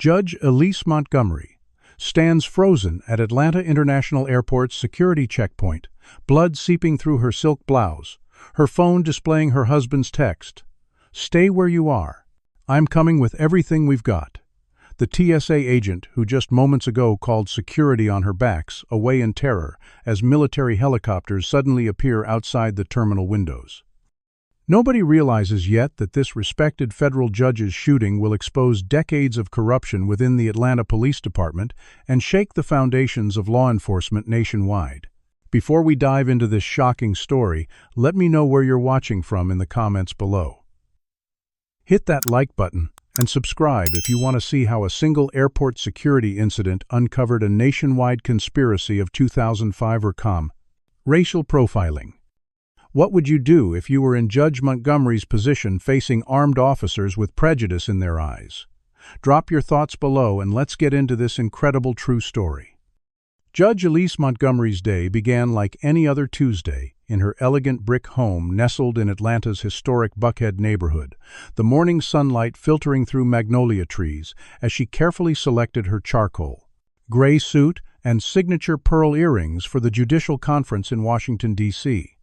Judge Elise Montgomery stands frozen at Atlanta International Airport's security checkpoint, blood seeping through her silk blouse, her phone displaying her husband's text. "Stay where you are. I'm coming with everything we've got." The TSA agent, who just moments ago called security on her backs, away in terror as military helicopters suddenly appear outside the terminal windows. Nobody realizes yet that this respected federal judge's shooting will expose decades of corruption within the Atlanta Police Department and shake the foundations of law enforcement nationwide. Before we dive into this shocking story, let me know where you're watching from in the comments below. Hit that like button and subscribe if you want to see how a single airport security incident uncovered a nationwide conspiracy of 2005 or com. Racial profiling. What would you do if you were in Judge Montgomery's position facing armed officers with prejudice in their eyes? Drop your thoughts below and let's get into this incredible true story. Judge Elise Montgomery's day began like any other Tuesday in her elegant brick home nestled in Atlanta's historic Buckhead neighborhood, the morning sunlight filtering through magnolia trees as she carefully selected her charcoal, gray suit, and signature pearl earrings for the Judicial Conference in Washington, D.C.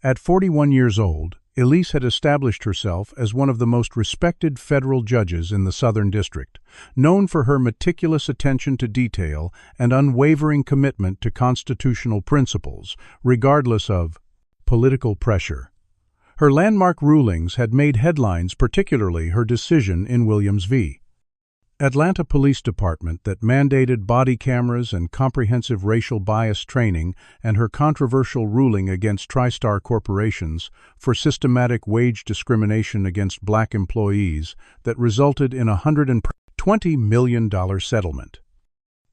At 41 years old, Elise had established herself as one of the most respected federal judges in the Southern District, known for her meticulous attention to detail and unwavering commitment to constitutional principles, regardless of political pressure. Her landmark rulings had made headlines, particularly her decision in Williams v. Atlanta Police Department that mandated body cameras and comprehensive racial bias training, and her controversial ruling against TriStar Corporations for systematic wage discrimination against black employees that resulted in a $120 million settlement.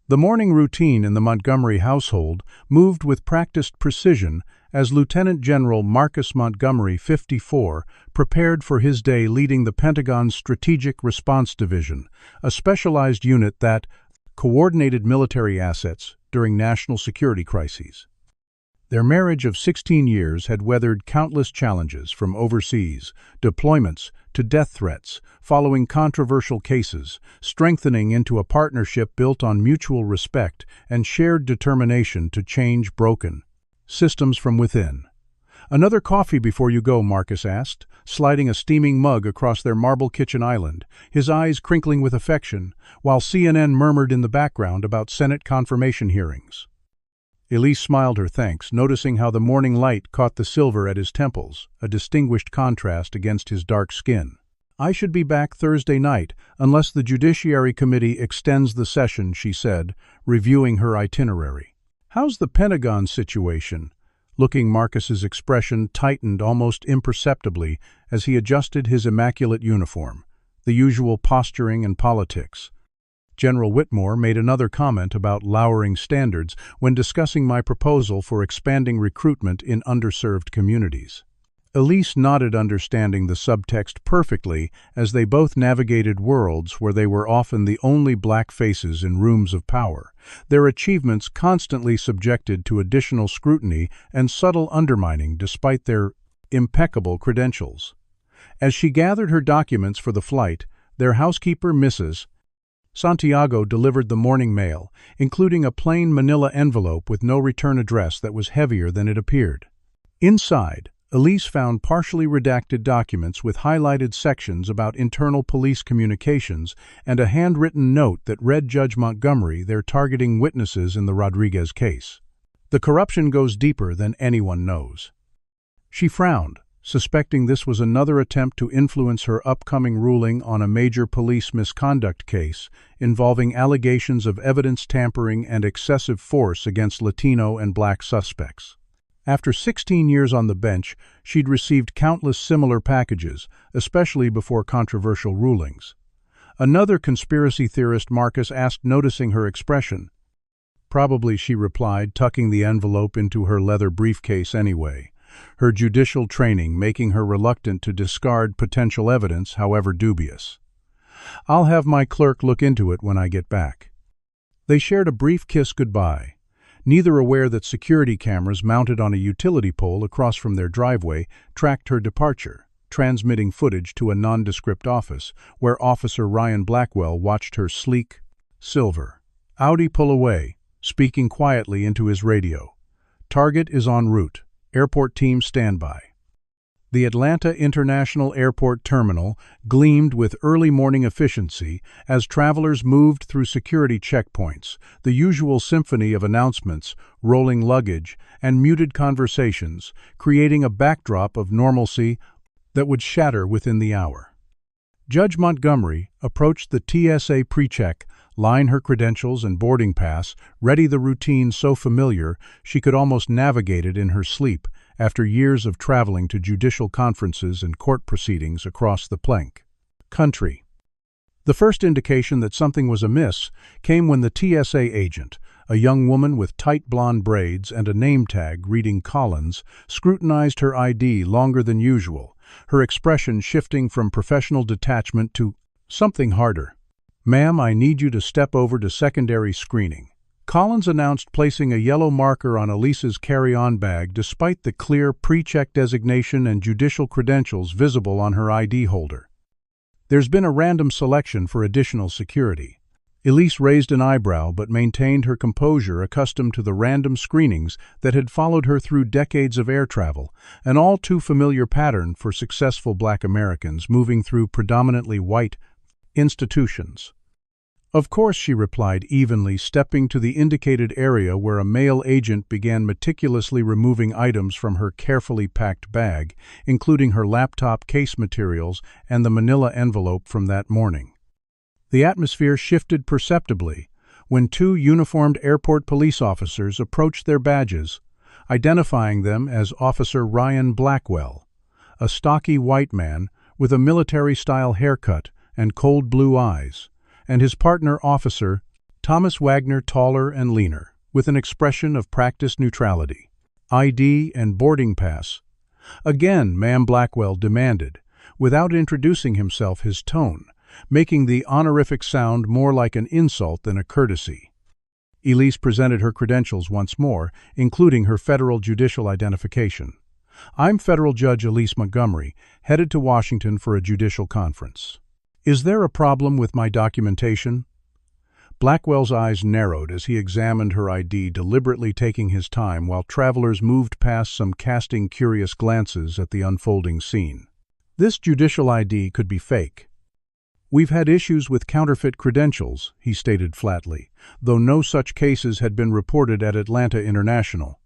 The morning routine in the Montgomery household moved with practiced precision as Lieutenant General Marcus Montgomery, 54, prepared for his day leading the Pentagon's Strategic Response Division, a specialized unit that coordinated military assets during national security crises. Their marriage of 16 years had weathered countless challenges, from overseas deployments to death threats, following controversial cases, strengthening into a partnership built on mutual respect and shared determination to change broken systems from within. "Another coffee before you go?" Marcus asked, sliding a steaming mug across their marble kitchen island, his eyes crinkling with affection, while CNN murmured in the background about Senate confirmation hearings. Elise smiled her thanks, noticing how the morning light caught the silver at his temples, a distinguished contrast against his dark skin. "I should be back Thursday night, unless the Judiciary Committee extends the session," she said, reviewing her itinerary. "How's the Pentagon situation?" Looking, Marcus's expression tightened almost imperceptibly as he adjusted his immaculate uniform, the usual posturing and politics. General Whitmore made another comment about lowering standards when discussing my proposal for expanding recruitment in underserved communities. Elise nodded, understanding the subtext perfectly as they both navigated worlds where they were often the only black faces in rooms of power, their achievements constantly subjected to additional scrutiny and subtle undermining despite their impeccable credentials. As she gathered her documents for the flight, their housekeeper, Mrs. Santiago, delivered the morning mail, including a plain manila envelope with no return address that was heavier than it appeared. Inside, Elise found partially redacted documents with highlighted sections about internal police communications and a handwritten note that read, "Judge Montgomery, they're targeting witnesses in the Rodriguez case. The corruption goes deeper than anyone knows." She frowned, suspecting this was another attempt to influence her upcoming ruling on a major police misconduct case involving allegations of evidence tampering and excessive force against Latino and black suspects. After 16 years on the bench, she'd received countless similar packages, especially before controversial rulings. "Another conspiracy theorist?" Marcus asked, noticing her expression. "Probably," she replied, tucking the envelope into her leather briefcase anyway, her judicial training making her reluctant to discard potential evidence, however dubious. "I'll have my clerk look into it when I get back." They shared a brief kiss goodbye, neither aware that security cameras mounted on a utility pole across from their driveway tracked her departure. transmitting footage to a nondescript office, where Officer Ryan Blackwell watched her sleek, silver Audi pull away, speaking quietly into his radio. "Target is en route. Airport team standby." The Atlanta International Airport terminal gleamed with early morning efficiency as travelers moved through security checkpoints, the usual symphony of announcements, rolling luggage, and muted conversations, creating a backdrop of normalcy that would shatter within the hour. Judge Montgomery approached the TSA pre-check, line her credentials and boarding pass, ready the routine so familiar she could almost navigate it in her sleep after years of traveling to judicial conferences and court proceedings across the plank. Country. The first indication that something was amiss came when the TSA agent, a young woman with tight blonde braids and a name tag reading Collins, scrutinized her ID longer than usual, her expression shifting from professional detachment to something harder. "Ma'am, I need you to step over to secondary screening," Collins announced, placing a yellow marker on Elise's carry-on bag despite the clear pre-check designation and judicial credentials visible on her ID holder. "There's been a random selection for additional security." Elise raised an eyebrow but maintained her composure, accustomed to the random screenings that had followed her through decades of air travel, an all-too-familiar pattern for successful Black Americans moving through predominantly white institutions. "Of course," she replied evenly, stepping to the indicated area where a male agent began meticulously removing items from her carefully packed bag, including her laptop case materials and the manila envelope from that morning. The atmosphere shifted perceptibly when two uniformed airport police officers approached their badges, identifying them as Officer Ryan Blackwell, a stocky white man with a military-style haircut and cold blue eyes, and his partner officer, Thomas Wagner, taller and leaner, with an expression of practiced neutrality. "ID and boarding pass." "Again," Ma'am Blackwell demanded, without introducing himself, his tone making the honorific sound more like an insult than a courtesy. Elise presented her credentials once more, including her federal judicial identification. "I'm Federal Judge Elise Montgomery, headed to Washington for a judicial conference. Is there a problem with my documentation?" Blackwell's eyes narrowed as he examined her ID, deliberately taking his time while travelers moved past, some casting curious glances at the unfolding scene. "This judicial ID could be fake. We've had issues with counterfeit credentials," he stated flatly, though no such cases had been reported at Atlanta International.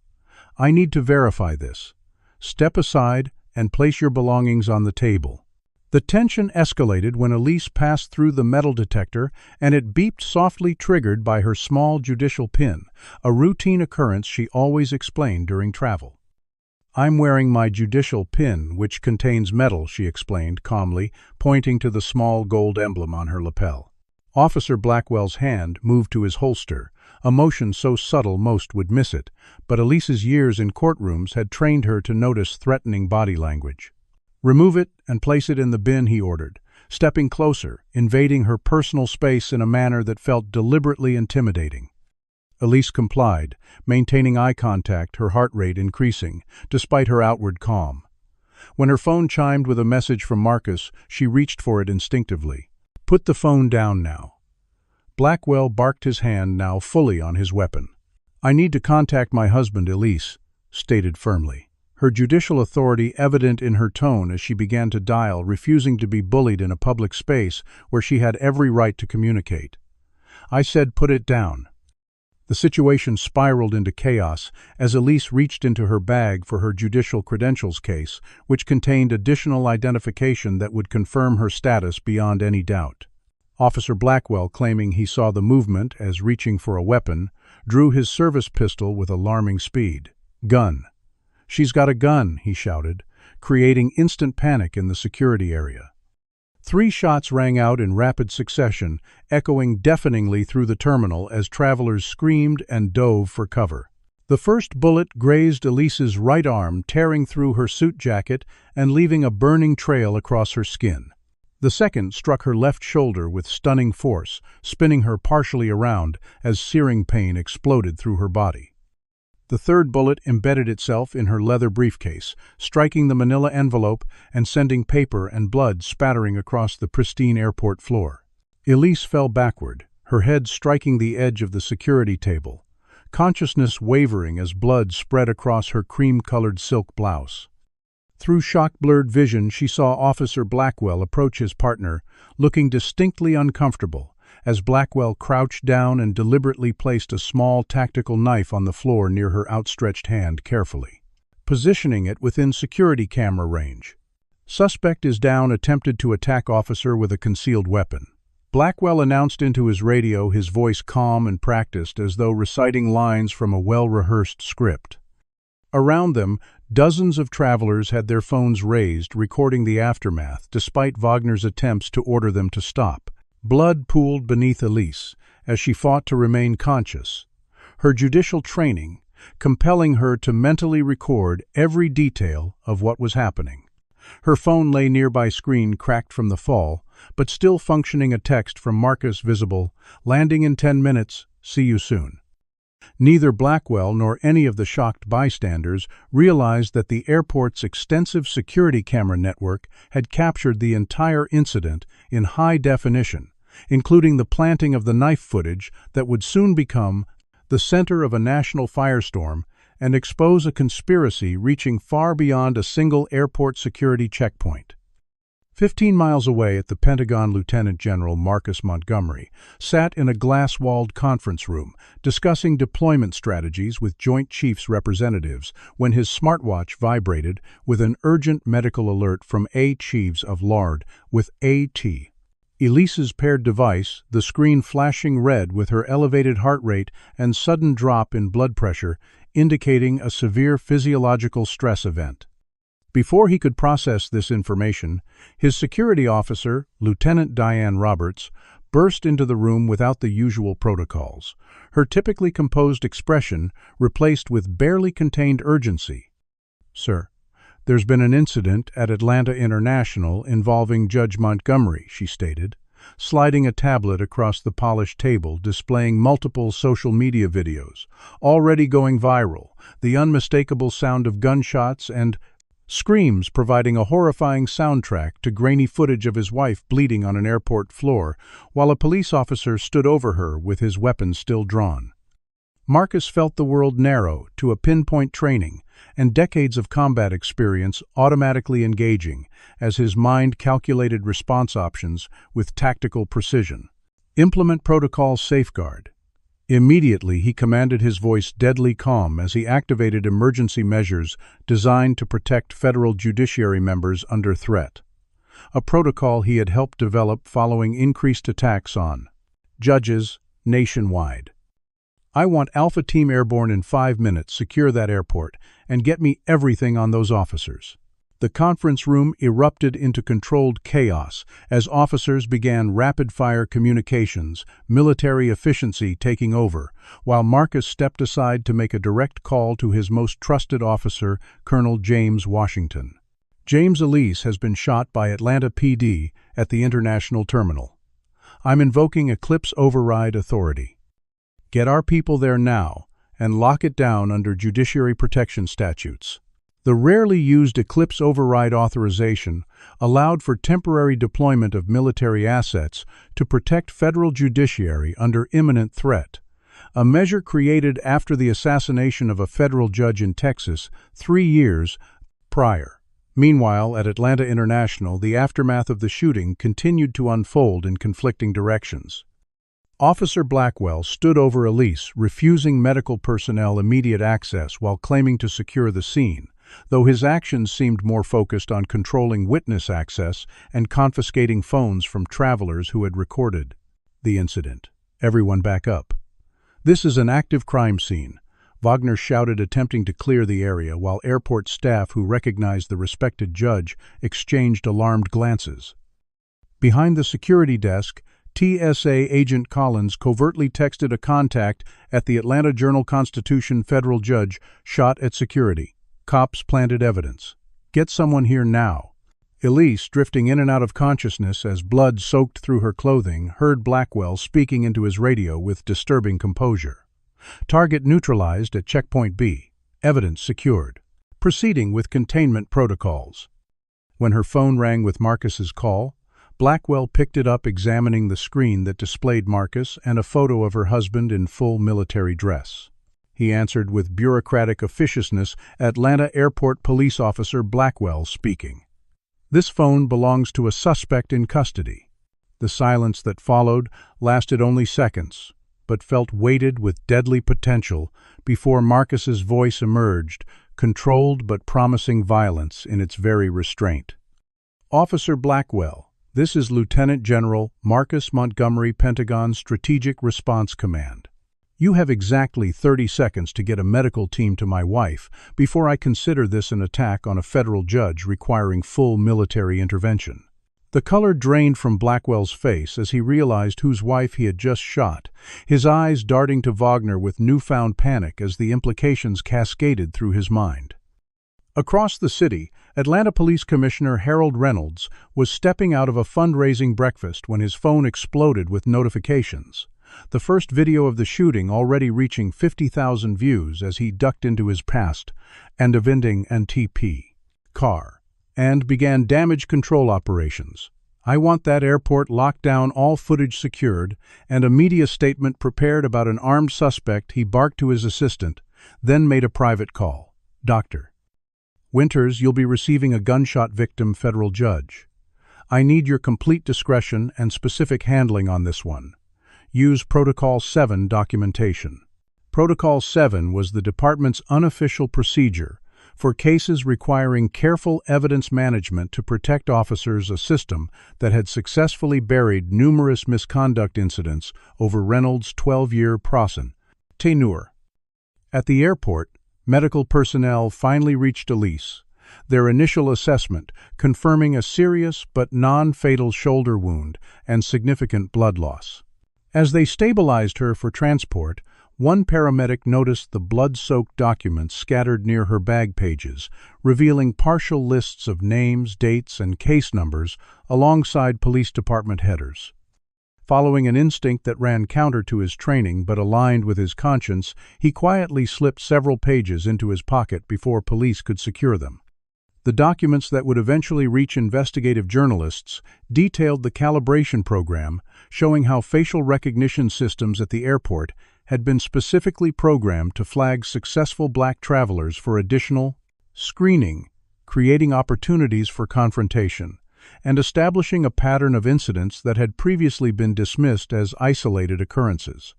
"I need to verify this. Step aside and place your belongings on the table." The tension escalated when Elise passed through the metal detector and it beeped softly, triggered by her small judicial pin, a routine occurrence she always explained during travel. "I'm wearing my judicial pin, which contains metal," she explained calmly, pointing to the small gold emblem on her lapel. Officer Blackwell's hand moved to his holster, a motion so subtle most would miss it, but Elise's years in courtrooms had trained her to notice threatening body language. "Remove it and place it in the bin," he ordered, stepping closer, invading her personal space in a manner that felt deliberately intimidating. Elise complied, maintaining eye contact, her heart rate increasing, despite her outward calm. When her phone chimed with a message from Marcus, she reached for it instinctively. "Put the phone down now." Blackwell barked, his hand now fully on his weapon. "I need to contact my husband," Elise stated firmly, her judicial authority evident in her tone as she began to dial, refusing to be bullied in a public space where she had every right to communicate. "I said put it down." The situation spiraled into chaos as Elise reached into her bag for her judicial credentials case, which contained additional identification that would confirm her status beyond any doubt. Officer Blackwell, claiming he saw the movement as reaching for a weapon, drew his service pistol with alarming speed. "Gun." "She's got a gun," he shouted, creating instant panic in the security area. 3 shots rang out in rapid succession, echoing deafeningly through the terminal as travelers screamed and dove for cover. The first bullet grazed Elise's right arm, tearing through her suit jacket and leaving a burning trail across her skin. The second struck her left shoulder with stunning force, spinning her partially around as searing pain exploded through her body. The third bullet embedded itself in her leather briefcase, striking the manila envelope and sending paper and blood spattering across the pristine airport floor. Elise fell backward, her head striking the edge of the security table, consciousness wavering as blood spread across her cream-colored silk blouse. Through shock-blurred vision, she saw Officer Blackwell approach his partner, looking distinctly uncomfortable, as Blackwell crouched down and deliberately placed a small tactical knife on the floor near her outstretched hand carefully, positioning it within security camera range. Suspect is down, attempted to attack officer with a concealed weapon. Blackwell announced into his radio, his voice calm and practiced as though reciting lines from a well-rehearsed script. Around them, dozens of travelers had their phones raised, recording the aftermath, despite Wagner's attempts to order them to stop. Blood pooled beneath Elise as she fought to remain conscious, her judicial training compelling her to mentally record every detail of what was happening. Her phone lay nearby, screen cracked from the fall, but still functioning, a text from Marcus visible, "Landing in 10 minutes, see you soon." Neither Blackwell nor any of the shocked bystanders realized that the airport's extensive security camera network had captured the entire incident in high definition, including the planting of the knife footage that would soon become the center of a national firestorm and expose a conspiracy reaching far beyond a single airport security checkpoint. 15 miles away at the Pentagon, Lieutenant General Marcus Montgomery sat in a glass-walled conference room discussing deployment strategies with Joint Chiefs representatives when his smartwatch vibrated with an urgent medical alert from A. Chiefs of LARD with A.T. Elise's paired device, the screen flashing red with her elevated heart rate and sudden drop in blood pressure, indicating a severe physiological stress event. Before he could process this information, his security officer, Lieutenant Diane Roberts, burst into the room without the usual protocols, her typically composed expression replaced with barely contained urgency. "Sir, there's been an incident at Atlanta International involving Judge Montgomery," she stated, sliding a tablet across the polished table displaying multiple social media videos, already going viral, the unmistakable sound of gunshots and screams providing a horrifying soundtrack to grainy footage of his wife bleeding on an airport floor, while a police officer stood over her with his weapon still drawn. Marcus felt the world narrow to a pinpoint training and decades of combat experience automatically engaging as his mind calculated response options with tactical precision. "Implement protocol safeguard." Immediately, he commanded, his voice deadly calm as he activated emergency measures designed to protect federal judiciary members under threat, a protocol he had helped develop following increased attacks on judges nationwide. "I want Alpha Team airborne in 5 minutes, secure that airport, and get me everything on those officers." The conference room erupted into controlled chaos as officers began rapid-fire communications, military efficiency taking over, while Marcus stepped aside to make a direct call to his most trusted officer, Colonel James Washington. "James Elise has been shot by Atlanta PD at the international terminal. I'm invoking Eclipse Override Authority. Get our people there now and lock it down under judiciary protection statutes." The rarely used Eclipse Override Authorization allowed for temporary deployment of military assets to protect federal judiciary under imminent threat, a measure created after the assassination of a federal judge in Texas 3 years prior. Meanwhile, at Atlanta International, the aftermath of the shooting continued to unfold in conflicting directions. Officer Blackwell stood over Elise, refusing medical personnel immediate access while claiming to secure the scene, though his actions seemed more focused on controlling witness access and confiscating phones from travelers who had recorded the incident. "Everyone back up. This is an active crime scene," Wagner shouted, attempting to clear the area, while airport staff who recognized the respected judge exchanged alarmed glances. Behind the security desk, TSA Agent Collins covertly texted a contact at the Atlanta Journal-Constitution federal judge shot at security. "Cops planted evidence. Get someone here now." Elise, drifting in and out of consciousness as blood soaked through her clothing, heard Blackwell speaking into his radio with disturbing composure. Target neutralized at Checkpoint B. Evidence secured. Proceeding with containment protocols. When her phone rang with Marcus's call, Blackwell picked it up, examining the screen that displayed Marcus and a photo of her husband in full military dress. He answered with bureaucratic officiousness. Atlanta Airport Police Officer Blackwell speaking. This phone belongs to a suspect in custody. The silence that followed lasted only seconds, but felt weighted with deadly potential before Marcus's voice emerged, controlled but promising violence in its very restraint. Officer Blackwell, this is Lieutenant General Marcus Montgomery, Pentagon Strategic Response Command. You have exactly 30 seconds to get a medical team to my wife before I consider this an attack on a federal judge requiring full military intervention. The color drained from Blackwell's face as he realized whose wife he had just shot, his eyes darting to Wagner with newfound panic as the implications cascaded through his mind. Across the city, Atlanta Police Commissioner Harold Reynolds was stepping out of a fundraising breakfast when his phone exploded with notifications. The first video of the shooting already reaching 50,000 views as he ducked into his past and vending and TP car and began damage control operations. I want that airport locked down, all footage secured, and a media statement prepared about an armed suspect. He barked to his assistant, then made a private call. Dr. Winters, you'll be receiving a gunshot victim, federal judge. I need your complete discretion and specific handling on this one. Use Protocol 7 documentation. Protocol 7 was the department's unofficial procedure for cases requiring careful evidence management to protect officers, a system that had successfully buried numerous misconduct incidents over Reynolds' 12-year tenure. At the airport, medical personnel finally reached Elise, their initial assessment confirming a serious but non-fatal shoulder wound and significant blood loss. As they stabilized her for transport, one paramedic noticed the blood-soaked documents scattered near her bag pages, revealing partial lists of names, dates, and case numbers alongside police department headers. Following an instinct that ran counter to his training but aligned with his conscience, he quietly slipped several pages into his pocket before police could secure them. The documents that would eventually reach investigative journalists detailed the calibration program, showing how facial recognition systems at the airport had been specifically programmed to flag successful black travelers for additional screening, creating opportunities for confrontation, and establishing a pattern of incidents that had previously been dismissed as isolated occurrences.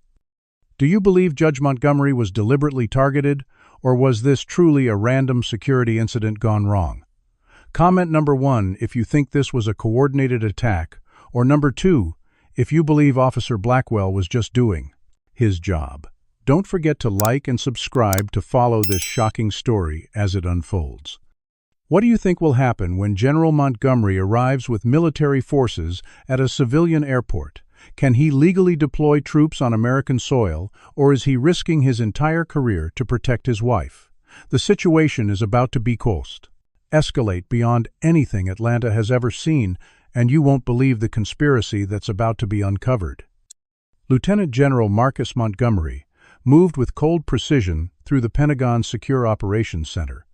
Do you believe Judge Montgomery was deliberately targeted, or was this truly a random security incident gone wrong? Comment number 1 if you think this was a coordinated attack, or number 2 if you believe Officer Blackwell was just doing his job. Don't forget to like and subscribe to follow this shocking story as it unfolds. What do you think will happen when General Montgomery arrives with military forces at a civilian airport? Can he legally deploy troops on American soil, or is he risking his entire career to protect his wife? The situation is about to escalate beyond anything Atlanta has ever seen, and you won't believe the conspiracy that's about to be uncovered. Lieutenant General Marcus Montgomery moved with cold precision through the Pentagon's Secure Operations Center,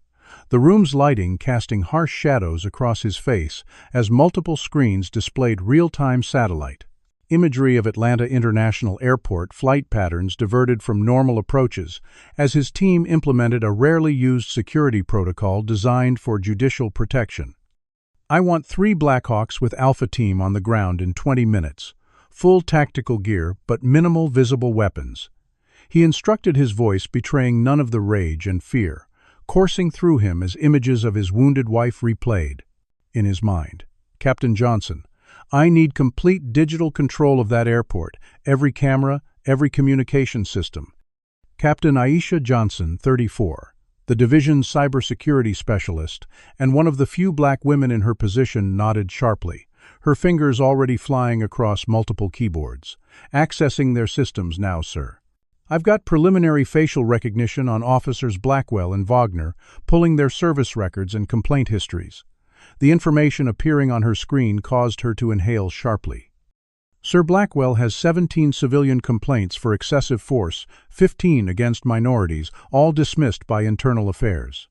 the room's lighting casting harsh shadows across his face as multiple screens displayed real-time satellite imagery of Atlanta International Airport. Flight patterns diverted from normal approaches as his team implemented a rarely used security protocol designed for judicial protection. I want 3 Blackhawks with Alpha Team on the ground in 20 minutes. Full tactical gear, but minimal visible weapons. He instructed, his voice betraying none of the rage and fear, coursing through him as images of his wounded wife replayed in his mind. Captain Johnson, I need complete digital control of that airport, every camera, every communication system. Captain Aisha Johnson, 34, the division's cybersecurity specialist, and one of the few black women in her position, nodded sharply, her fingers already flying across multiple keyboards. Accessing their systems now, sir. I've got preliminary facial recognition on Officers Blackwell and Wagner, pulling their service records and complaint histories. The information appearing on her screen caused her to inhale sharply. Sir Blackwell has 17 civilian complaints for excessive force, 15 against minorities, all dismissed by Internal Affairs.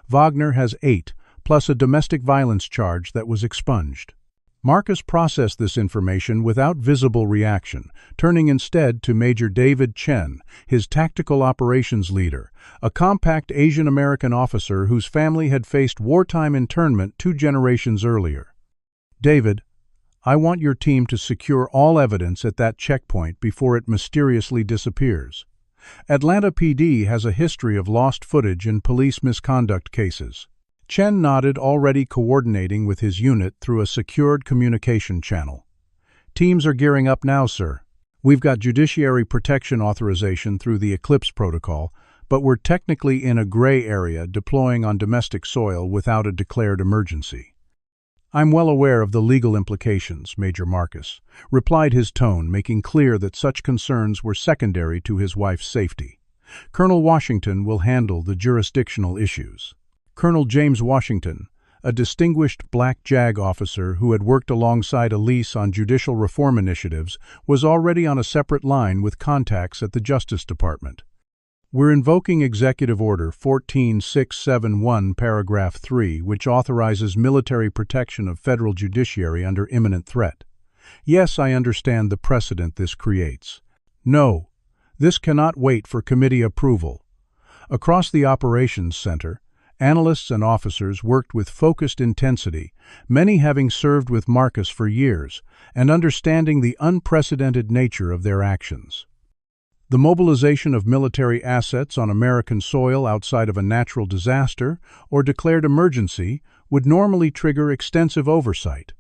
Wagner has 8, plus a domestic violence charge that was expunged. Marcus processed this information without visible reaction, turning instead to Major David Chen, his tactical operations leader, a compact Asian American officer whose family had faced wartime internment 2 generations earlier. "David, I want your team to secure all evidence at that checkpoint before it mysteriously disappears. Atlanta PD has a history of lost footage in police misconduct cases." Chen nodded, already coordinating with his unit through a secured communication channel. "Teams are gearing up now, sir. We've got judiciary protection authorization through the Eclipse protocol, but we're technically in a gray area deploying on domestic soil without a declared emergency." "I'm well aware of the legal implications, Major Marcus," replied his tone, making clear that such concerns were secondary to his wife's safety. "Colonel Washington will handle the jurisdictional issues." Colonel James Washington, a distinguished Black JAG officer who had worked alongside Elise on judicial reform initiatives, was already on a separate line with contacts at the Justice Department. "We're invoking Executive Order 14671, Paragraph 3, which authorizes military protection of federal judiciary under imminent threat. Yes, I understand the precedent this creates. No, this cannot wait for committee approval." Across the Operations Center, analysts and officers worked with focused intensity, many having served with Marcus for years, and understanding the unprecedented nature of their actions. The mobilization of military assets on American soil outside of a natural disaster or declared emergency would normally trigger extensive oversight.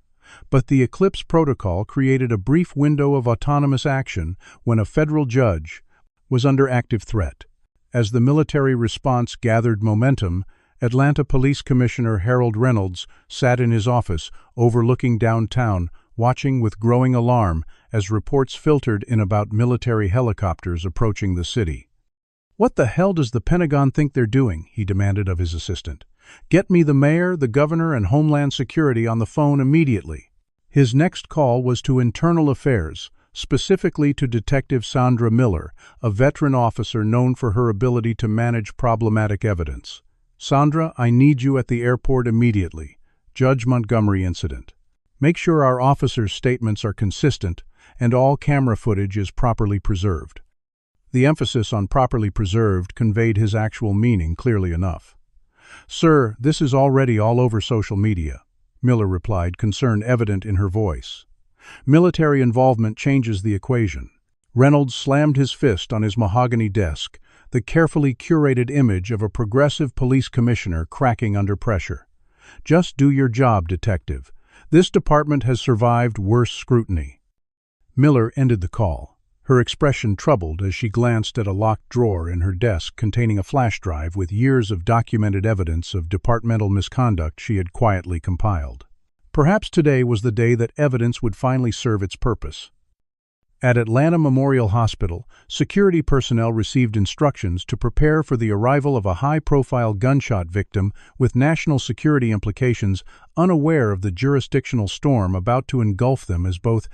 But the Eclipse Protocol created a brief window of autonomous action when a federal judge was under active threat. As the military response gathered momentum, Atlanta Police Commissioner Harold Reynolds sat in his office overlooking downtown, watching with growing alarm as reports filtered in about military helicopters approaching the city. "What the hell does the Pentagon think they're doing?" he demanded of his assistant. "Get me the mayor, the governor, and Homeland Security on the phone immediately." His next call was to Internal Affairs, specifically to Detective Sandra Miller, a veteran officer known for her ability to manage problematic evidence. "Sandra, I need you at the airport immediately. Judge Montgomery incident. Make sure our officers' statements are consistent and all camera footage is properly preserved." The emphasis on properly preserved conveyed his actual meaning clearly enough. "Sir, this is already all over social media," Miller replied, concern evident in her voice. "Military involvement changes the equation." Reynolds slammed his fist on his mahogany desk, the carefully curated image of a progressive police commissioner cracking under pressure. "Just do your job, detective. This department has survived worse scrutiny." Miller ended the call, her expression troubled as she glanced at a locked drawer in her desk containing a flash drive with years of documented evidence of departmental misconduct she had quietly compiled. Perhaps today was the day that evidence would finally serve its purpose. At Atlanta Memorial Hospital, security personnel received instructions to prepare for the arrival of a high-profile gunshot victim with national security implications, unaware of the jurisdictional storm about to engulf them as both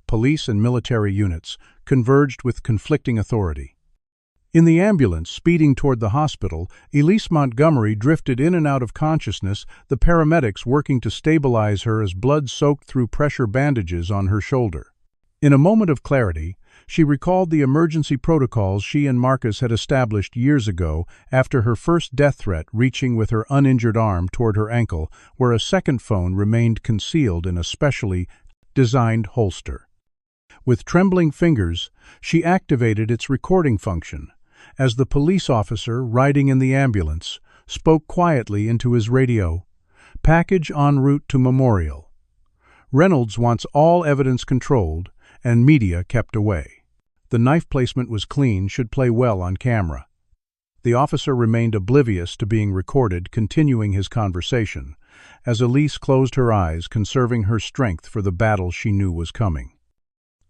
police and military units converged with conflicting authority. In the ambulance speeding toward the hospital, Elise Montgomery drifted in and out of consciousness, the paramedics working to stabilize her as blood soaked through pressure bandages on her shoulder. In a moment of clarity, she recalled the emergency protocols she and Marcus had established years ago after her first death threat, reaching with her uninjured arm toward her ankle, where a second phone remained concealed in a specially designed holster. With trembling fingers, she activated its recording function, as the police officer riding in the ambulance spoke quietly into his radio. "Package en route to Memorial. Reynolds wants all evidence controlled and media kept away." The knife placement was clean, should play well on camera. The officer remained oblivious to being recorded, continuing his conversation, as Elise closed her eyes, conserving her strength for the battle she knew was coming.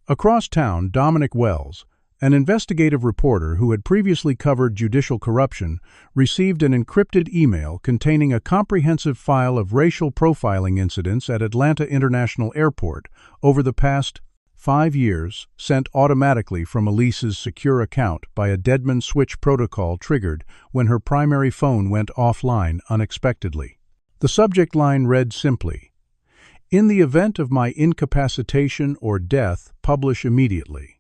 Across town, Dominic Wells, an investigative reporter who had previously covered judicial corruption, received an encrypted email containing a comprehensive file of racial profiling incidents at Atlanta International Airport over the past 5 years, sent automatically from Elise's secure account by a Deadman switch protocol triggered when her primary phone went offline unexpectedly. The subject line read simply, "In the event of my incapacitation or death, publish immediately."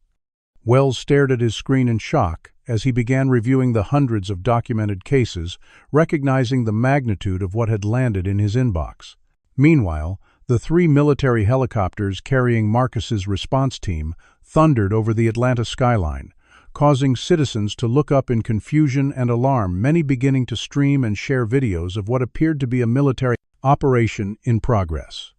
Wells stared at his screen in shock as he began reviewing the hundreds of documented cases, recognizing the magnitude of what had landed in his inbox. Meanwhile, the 3 military helicopters carrying Marcus's response team thundered over the Atlanta skyline, causing citizens to look up in confusion and alarm, many beginning to stream and share videos of what appeared to be a military operation in progress.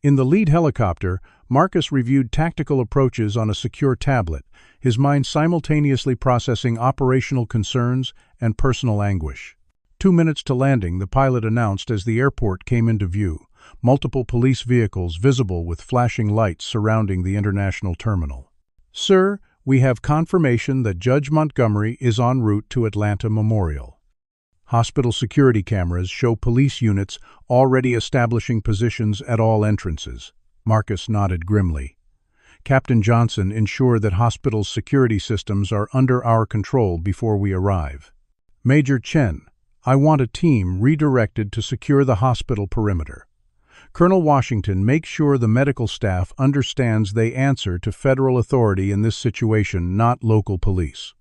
In the lead helicopter, Marcus reviewed tactical approaches on a secure tablet, his mind simultaneously processing operational concerns and personal anguish. 2 minutes to landing, the pilot announced as the airport came into view, multiple police vehicles visible with flashing lights surrounding the international terminal. "Sir, we have confirmation that Judge Montgomery is en route to Atlanta Memorial." Hospital security cameras show police units already establishing positions at all entrances. Marcus nodded grimly. "Captain Johnson, ensure that hospital's security systems are under our control before we arrive." "Major Chen, I want a team redirected to secure the hospital perimeter." "Colonel Washington, make sure the medical staff understands they answer to federal authority in this situation, not local police."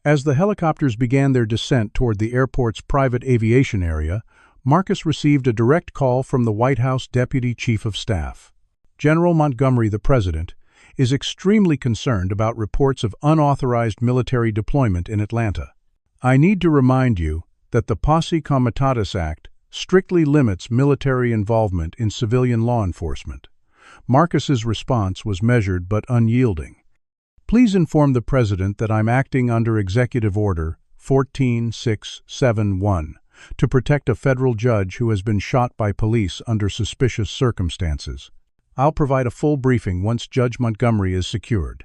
As the helicopters began their descent toward the airport's private aviation area, Marcus received a direct call from the White House Deputy Chief of Staff. "General Montgomery, the President, is extremely concerned about reports of unauthorized military deployment in Atlanta. I need to remind you that the Posse Comitatus Act strictly limits military involvement in civilian law enforcement." Marcus's response was measured but unyielding. "Please inform the President that I'm acting under Executive Order 14671 to protect a federal judge who has been shot by police under suspicious circumstances. I'll provide a full briefing once Judge Montgomery is secured."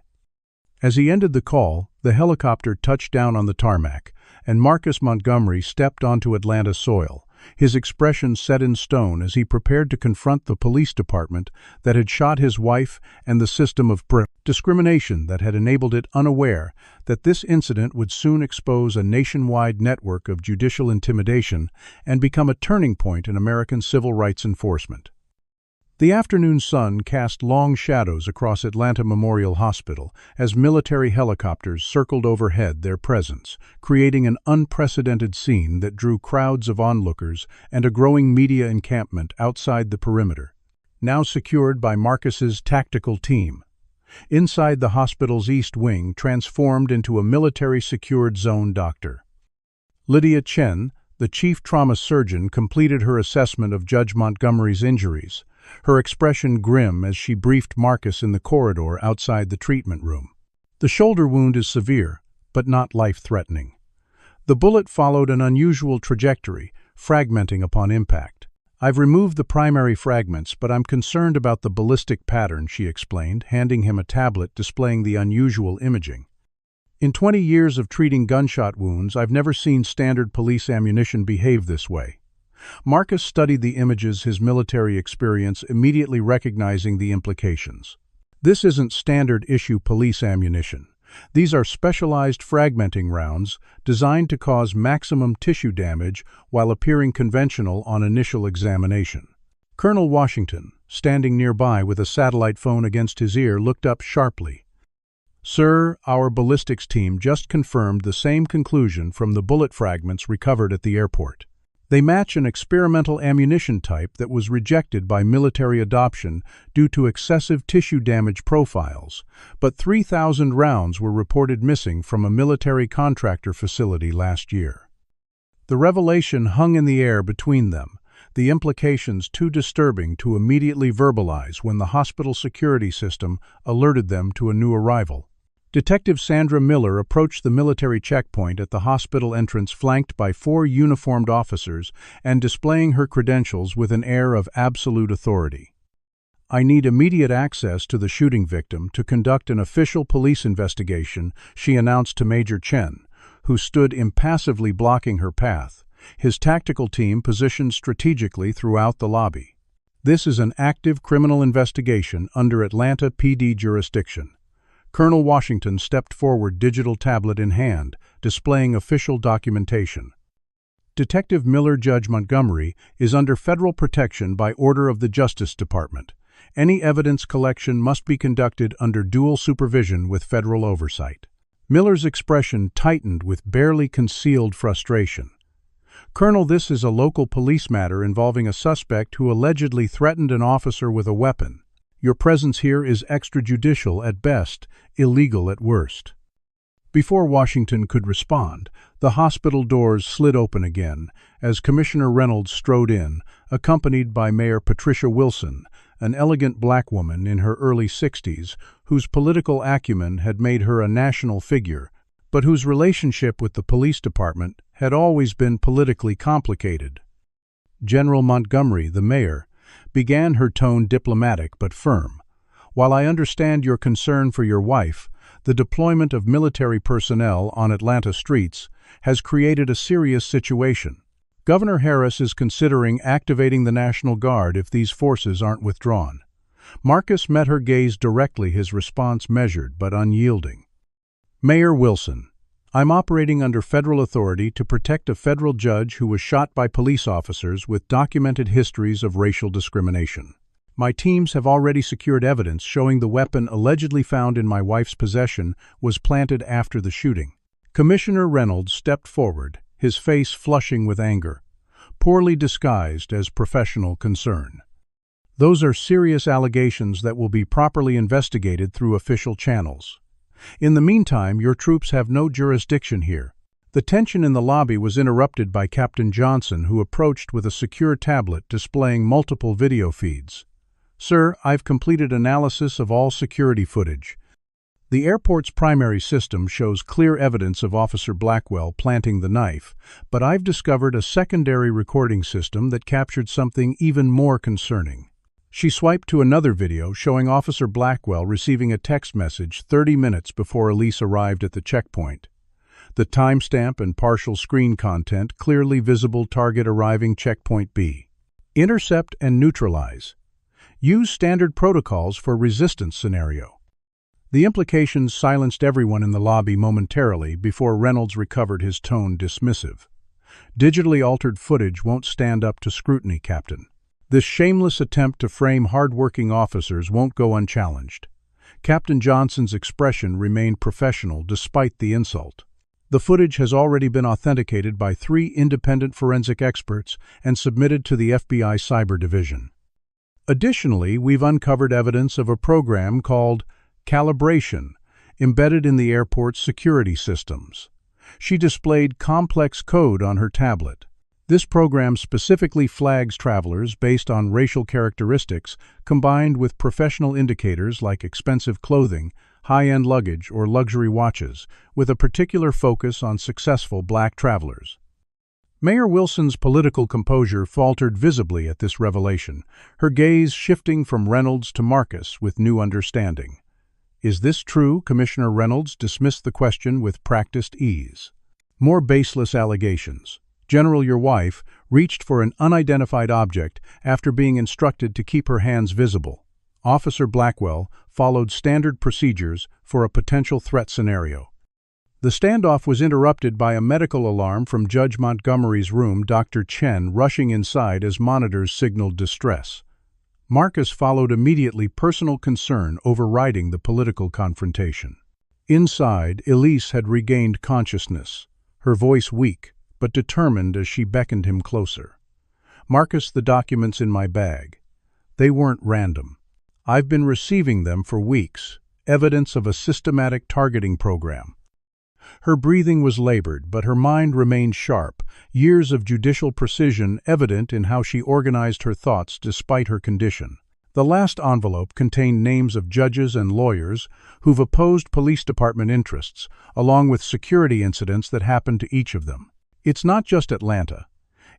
As he ended the call, the helicopter touched down on the tarmac, and Marcus Montgomery stepped onto Atlanta soil, his expression set in stone as he prepared to confront the police department that had shot his wife and the system of discrimination that had enabled it, unaware that this incident would soon expose a nationwide network of judicial intimidation and become a turning point in American civil rights enforcement. The afternoon sun cast long shadows across Atlanta Memorial Hospital as military helicopters circled overhead, their presence creating an unprecedented scene that drew crowds of onlookers and a growing media encampment outside the perimeter, now secured by Marcus's tactical team. Inside the hospital's east wing transformed into a military-secured zone. Dr. Lydia Chen, the chief trauma surgeon, completed her assessment of Judge Montgomery's injuries, her expression grim as she briefed Marcus in the corridor outside the treatment room. "The shoulder wound is severe, but not life-threatening. The bullet followed an unusual trajectory, fragmenting upon impact. I've removed the primary fragments, but I'm concerned about the ballistic pattern," she explained, handing him a tablet displaying the unusual imaging. "In 20 years of treating gunshot wounds, I've never seen standard police ammunition behave this way." Marcus studied the images, his military experience immediately recognizing the implications. "This isn't standard-issue police ammunition. These are specialized fragmenting rounds designed to cause maximum tissue damage while appearing conventional on initial examination." Colonel Washington, standing nearby with a satellite phone against his ear, looked up sharply. "Sir, our ballistics team just confirmed the same conclusion from the bullet fragments recovered at the airport. They match an experimental ammunition type that was rejected by military adoption due to excessive tissue damage profiles, but 3,000 rounds were reported missing from a military contractor facility last year." The revelation hung in the air between them, the implications too disturbing to immediately verbalize when the hospital security system alerted them to a new arrival. Detective Sandra Miller approached the military checkpoint at the hospital entrance, flanked by 4 uniformed officers and displaying her credentials with an air of absolute authority. "I need immediate access to the shooting victim to conduct an official police investigation," she announced to Major Chen, who stood impassively blocking her path, his tactical team positioned strategically throughout the lobby. This is an active criminal investigation under Atlanta PD jurisdiction. Colonel Washington stepped forward, digital tablet in hand, displaying official documentation. Detective Miller Judge Montgomery is under federal protection by order of the Justice Department. Any evidence collection must be conducted under dual supervision with federal oversight. Miller's expression tightened with barely concealed frustration. Colonel, this is a local police matter involving a suspect who allegedly threatened an officer with a weapon. Your presence here is extrajudicial at best, illegal at worst. Before Washington could respond, the hospital doors slid open again as Commissioner Reynolds strode in, accompanied by Mayor Patricia Wilson, an elegant black woman in her early 60s whose political acumen had made her a national figure, but whose relationship with the police department had always been politically complicated. General Montgomery, the mayor, began, her tone diplomatic but firm. While I understand your concern for your wife, the deployment of military personnel on Atlanta streets has created a serious situation. Governor Harris is considering activating the National Guard if these forces aren't withdrawn. Marcus met her gaze directly, his response measured but unyielding. Mayor Wilson, I'm operating under federal authority to protect a federal judge who was shot by police officers with documented histories of racial discrimination. My teams have already secured evidence showing the weapon allegedly found in my wife's possession was planted after the shooting. Commissioner Reynolds stepped forward, his face flushing with anger, poorly disguised as professional concern. Those are serious allegations that will be properly investigated through official channels. In the meantime, your troops have no jurisdiction here. The tension in the lobby was interrupted by Captain Johnson, who approached with a secure tablet displaying multiple video feeds. Sir, I've completed analysis of all security footage. The airport's primary system shows clear evidence of Officer Blackwell planting the knife, but I've discovered a secondary recording system that captured something even more concerning. She swiped to another video showing Officer Blackwell receiving a text message 30 minutes before Elise arrived at the checkpoint. The timestamp and partial screen content clearly visible. Target arriving checkpoint B. Intercept and neutralize. Use standard protocols for resistance scenario. The implications silenced everyone in the lobby momentarily before Reynolds recovered, his tone dismissive. Digitally altered footage won't stand up to scrutiny, Captain. This shameless attempt to frame hard-working officers won't go unchallenged. Captain Johnson's expression remained professional despite the insult. The footage has already been authenticated by 3 independent forensic experts and submitted to the FBI Cyber Division. Additionally, we've uncovered evidence of a program called Calibration, embedded in the airport's security systems. She displayed complex code on her tablet. This program specifically flags travelers based on racial characteristics combined with professional indicators like expensive clothing, high-end luggage, or luxury watches, with a particular focus on successful black travelers. Mayor Wilson's political composure faltered visibly at this revelation, her gaze shifting from Reynolds to Marcus with new understanding. Is this true? Commissioner Reynolds dismissed the question with practiced ease. More baseless allegations. General, your wife reached for an unidentified object after being instructed to keep her hands visible. Officer Blackwell followed standard procedures for a potential threat scenario. The standoff was interrupted by a medical alarm from Judge Montgomery's room, Dr. Chen rushing inside as monitors signaled distress. Marcus followed immediately, personal concern overriding the political confrontation. Inside, Elise had regained consciousness, her voice weak but determined as she beckoned him closer. Marcus, the documents in my bag. They weren't random. I've been receiving them for weeks, evidence of a systematic targeting program. Her breathing was labored, but her mind remained sharp, years of judicial precision evident in how she organized her thoughts despite her condition. The last envelope contained names of judges and lawyers who've opposed police department interests, along with security incidents that happened to each of them. It's not just Atlanta.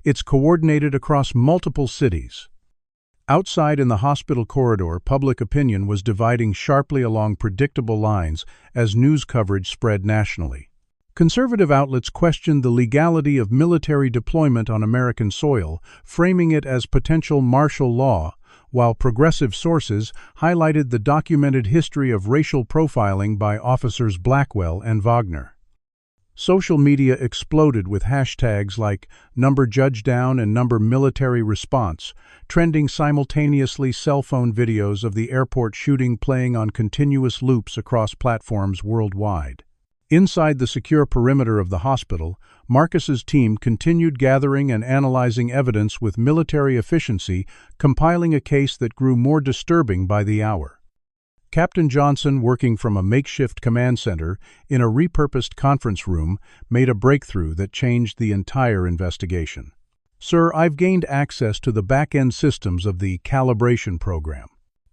It's coordinated across multiple cities. Outside in the hospital corridor, public opinion was dividing sharply along predictable lines as news coverage spread nationally. Conservative outlets questioned the legality of military deployment on American soil, framing it as potential martial law, while progressive sources highlighted the documented history of racial profiling by officers Blackwell and Wagner. Social media exploded with hashtags like #JudgeDown and #MilitaryResponse, trending simultaneously. Cell phone videos of the airport shooting playing on continuous loops across platforms worldwide. Inside the secure perimeter of the hospital, Marcus's team continued gathering and analyzing evidence with military efficiency, compiling a case that grew more disturbing by the hour. Captain Johnson, working from a makeshift command center in a repurposed conference room, made a breakthrough that changed the entire investigation. "Sir, I've gained access to the back-end systems of the Calibration program.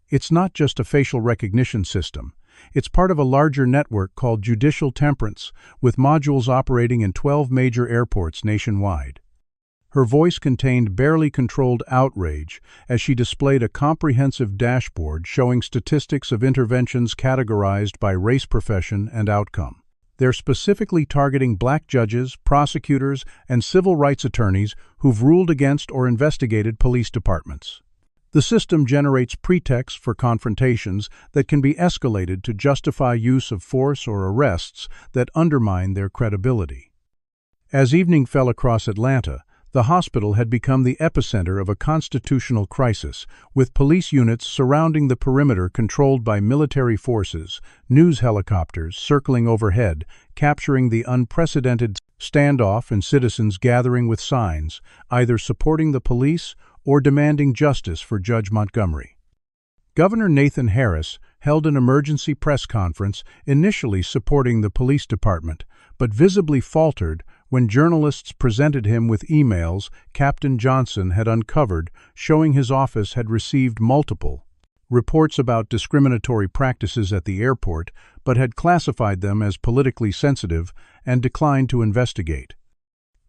It's not just a facial recognition system. It's part of a larger network called Judicial Temperance, with modules operating in 12 major airports nationwide." Her voice contained barely controlled outrage as she displayed a comprehensive dashboard showing statistics of interventions categorized by race, profession, and outcome. They're specifically targeting Black judges, prosecutors, and civil rights attorneys who've ruled against or investigated police departments. The system generates pretexts for confrontations that can be escalated to justify use of force or arrests that undermine their credibility. As evening fell across Atlanta, the hospital had become the epicenter of a constitutional crisis, with police units surrounding the perimeter controlled by military forces, news helicopters circling overhead, capturing the unprecedented standoff, and citizens gathering with signs, either supporting the police or demanding justice for Judge Montgomery. Governor Nathan Harris held an emergency press conference, initially supporting the police department, but visibly faltered when journalists presented him with emails Captain Johnson had uncovered showing his office had received multiple reports about discriminatory practices at the airport, but had classified them as politically sensitive and declined to investigate.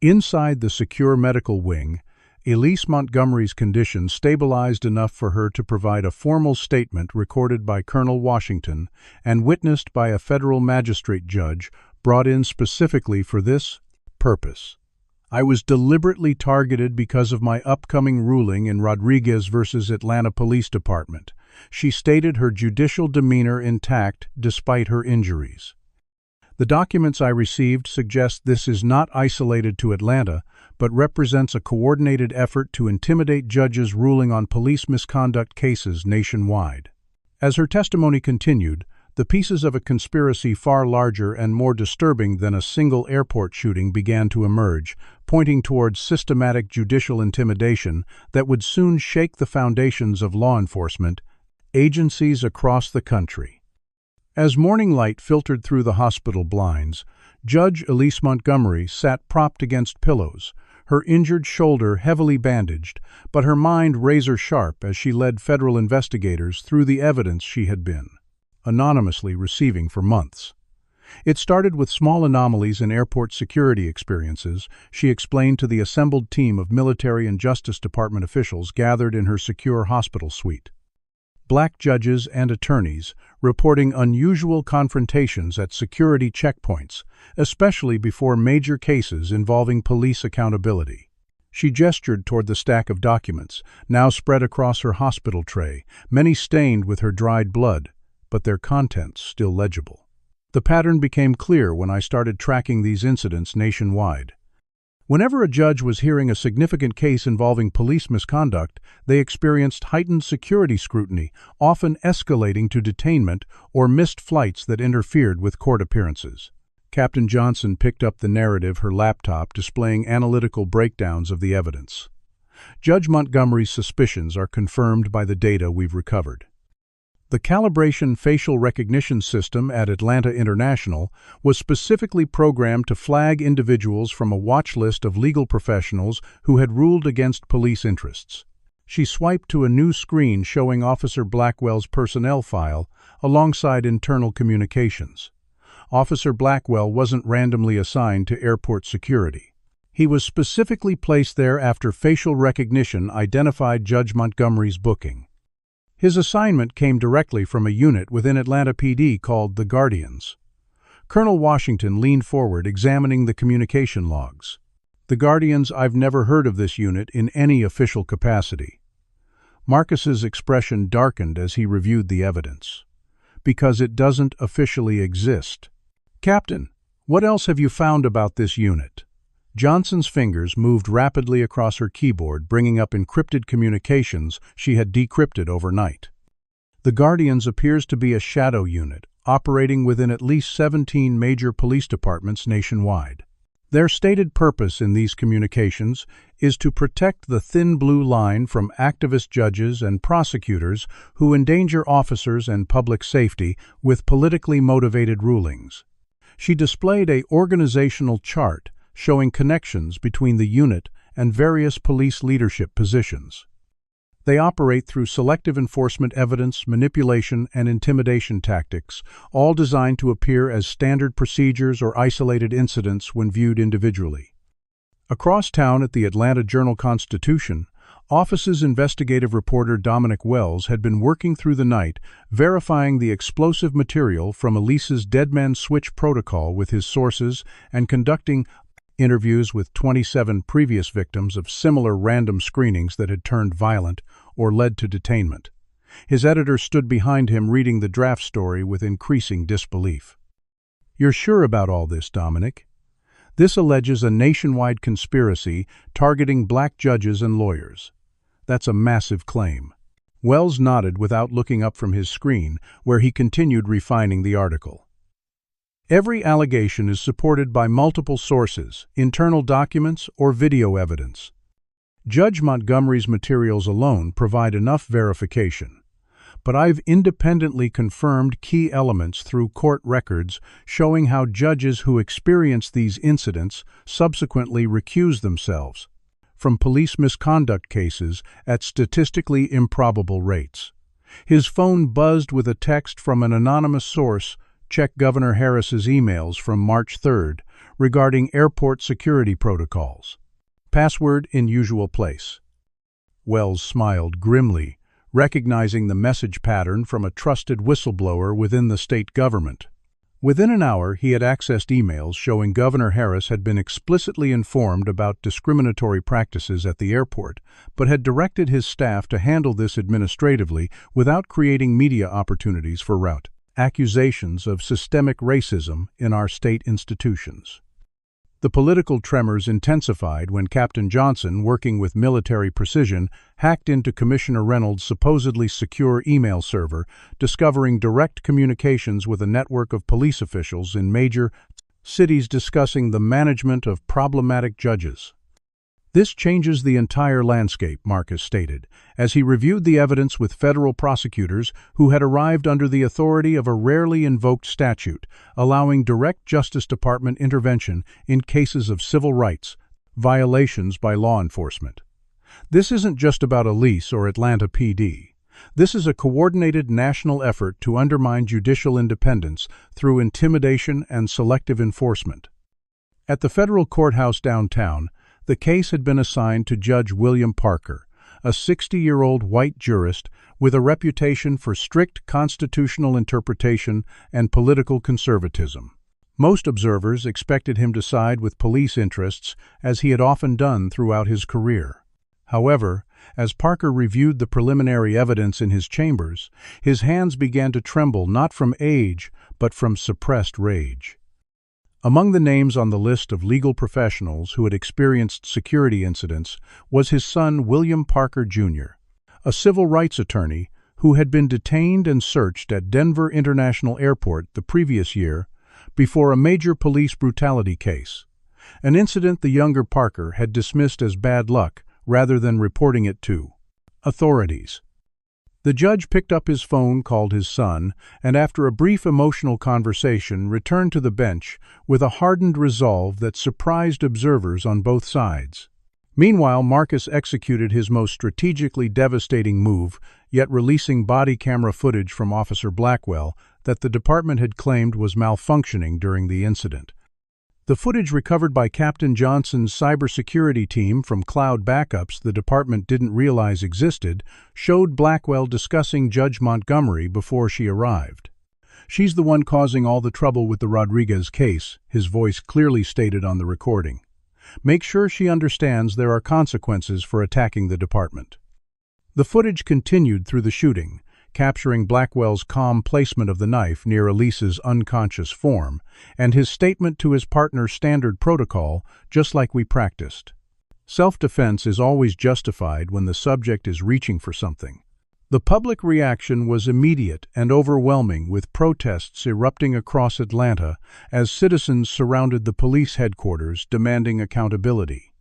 Inside the secure medical wing, Elise Montgomery's condition stabilized enough for her to provide a formal statement recorded by Colonel Washington and witnessed by a federal magistrate judge brought in specifically for this purpose. "I was deliberately targeted because of my upcoming ruling in Rodriguez versus Atlanta Police Department." She stated, her judicial demeanor intact despite her injuries. "The documents I received suggest this is not isolated to Atlanta, but represents a coordinated effort to intimidate judges ruling on police misconduct cases nationwide." As her testimony continued, the pieces of a conspiracy far larger and more disturbing than a single airport shooting began to emerge, pointing towards systematic judicial intimidation that would soon shake the foundations of law enforcement agencies across the country. As morning light filtered through the hospital blinds, Judge Elise Montgomery sat propped against pillows, her injured shoulder heavily bandaged, but her mind razor-sharp as she led federal investigators through the evidence she had been anonymously receiving for months. It started with small anomalies in airport security experiences, she explained to the assembled team of military and Justice Department officials gathered in her secure hospital suite. Black judges and attorneys reporting unusual confrontations at security checkpoints, especially before major cases involving police accountability. She gestured toward the stack of documents, now spread across her hospital tray, many stained with her dried blood, but their contents still legible. "The pattern became clear when I started tracking these incidents nationwide. Whenever a judge was hearing a significant case involving police misconduct, they experienced heightened security scrutiny, often escalating to detainment or missed flights that interfered with court appearances." Captain Johnson picked up the narrative, her laptop displaying analytical breakdowns of the evidence. "Judge Montgomery's suspicions are confirmed by the data we've recovered. The Calibration facial recognition system at Atlanta International was specifically programmed to flag individuals from a watch list of legal professionals who had ruled against police interests." She swiped to a new screen showing Officer Blackwell's personnel file alongside internal communications. Officer Blackwell wasn't randomly assigned to airport security. He was specifically placed there after facial recognition identified Judge Montgomery's booking. His assignment came directly from a unit within Atlanta PD called the Guardians. Colonel Washington leaned forward, examining the communication logs. "The Guardians, I've never heard of this unit in any official capacity." Marcus's expression darkened as he reviewed the evidence. Because it doesn't officially exist. Captain, what else have you found about this unit? Johnson's fingers moved rapidly across her keyboard, bringing up encrypted communications she had decrypted overnight. The Guardians appears to be a shadow unit, operating within at least 17 major police departments nationwide. Their stated purpose in these communications is to protect the thin blue line from activist judges and prosecutors who endanger officers and public safety with politically motivated rulings. She displayed an organizational chart showing connections between the unit and various police leadership positions. They operate through selective enforcement evidence, manipulation, and intimidation tactics, all designed to appear as standard procedures or isolated incidents when viewed individually. Across town at the Atlanta Journal-Constitution, Office's investigative reporter Dominic Wells had been working through the night, verifying the explosive material from Elise's Dead Man Switch protocol with his sources and conducting interviews with 27 previous victims of similar random screenings that had turned violent or led to detainment. His editor stood behind him reading the draft story with increasing disbelief. "You're sure about all this, Dominic? This alleges a nationwide conspiracy targeting black judges and lawyers. That's a massive claim." Wells nodded without looking up from his screen, where he continued refining the article. Every allegation is supported by multiple sources, internal documents, or video evidence. Judge Montgomery's materials alone provide enough verification, but I've independently confirmed key elements through court records showing how judges who experience these incidents subsequently recuse themselves from police misconduct cases at statistically improbable rates. His phone buzzed with a text from an anonymous source. Check Governor Harris's emails from March 3rd regarding airport security protocols. Password in usual place. Wells smiled grimly, recognizing the message pattern from a trusted whistleblower within the state government. Within an hour, he had accessed emails showing Governor Harris had been explicitly informed about discriminatory practices at the airport, but had directed his staff to handle this administratively without creating media opportunities for rout accusations of systemic racism in our state institutions. The political tremors intensified when Captain Johnson, working with military precision, hacked into Commissioner Reynolds' supposedly secure email server, discovering direct communications with a network of police officials in major cities discussing the management of problematic judges. "This changes the entire landscape," Marcus stated, as he reviewed the evidence with federal prosecutors who had arrived under the authority of a rarely invoked statute, allowing direct Justice Department intervention in cases of civil rights violations by law enforcement. This isn't just about Elise or Atlanta PD. This is a coordinated national effort to undermine judicial independence through intimidation and selective enforcement. At the federal courthouse downtown, the case had been assigned to Judge William Parker, a 60-year-old white jurist with a reputation for strict constitutional interpretation and political conservatism. Most observers expected him to side with police interests, as he had often done throughout his career. However, as Parker reviewed the preliminary evidence in his chambers, his hands began to tremble not from age, but from suppressed rage. Among the names on the list of legal professionals who had experienced security incidents was his son William Parker, Jr., a civil rights attorney who had been detained and searched at Denver International Airport the previous year before a major police brutality case, an incident the younger Parker had dismissed as bad luck rather than reporting it to authorities. The judge picked up his phone, called his son, and after a brief emotional conversation returned to the bench with a hardened resolve that surprised observers on both sides. Meanwhile, Marcus executed his most strategically devastating move, yet releasing body camera footage from Officer Blackwell that the department had claimed was malfunctioning during the incident. The footage recovered by Captain Johnson's cybersecurity team from cloud backups the department didn't realize existed showed Blackwell discussing Judge Montgomery before she arrived. "She's the one causing all the trouble with the Rodriguez case," his voice clearly stated on the recording. "Make sure she understands there are consequences for attacking the department." The footage continued through the shooting, capturing Blackwell's calm placement of the knife near Elise's unconscious form, and his statement to his partner's standard protocol, just like we practiced. Self-defense is always justified when the subject is reaching for something. The public reaction was immediate and overwhelming, with protests erupting across Atlanta as citizens surrounded the police headquarters demanding accountability.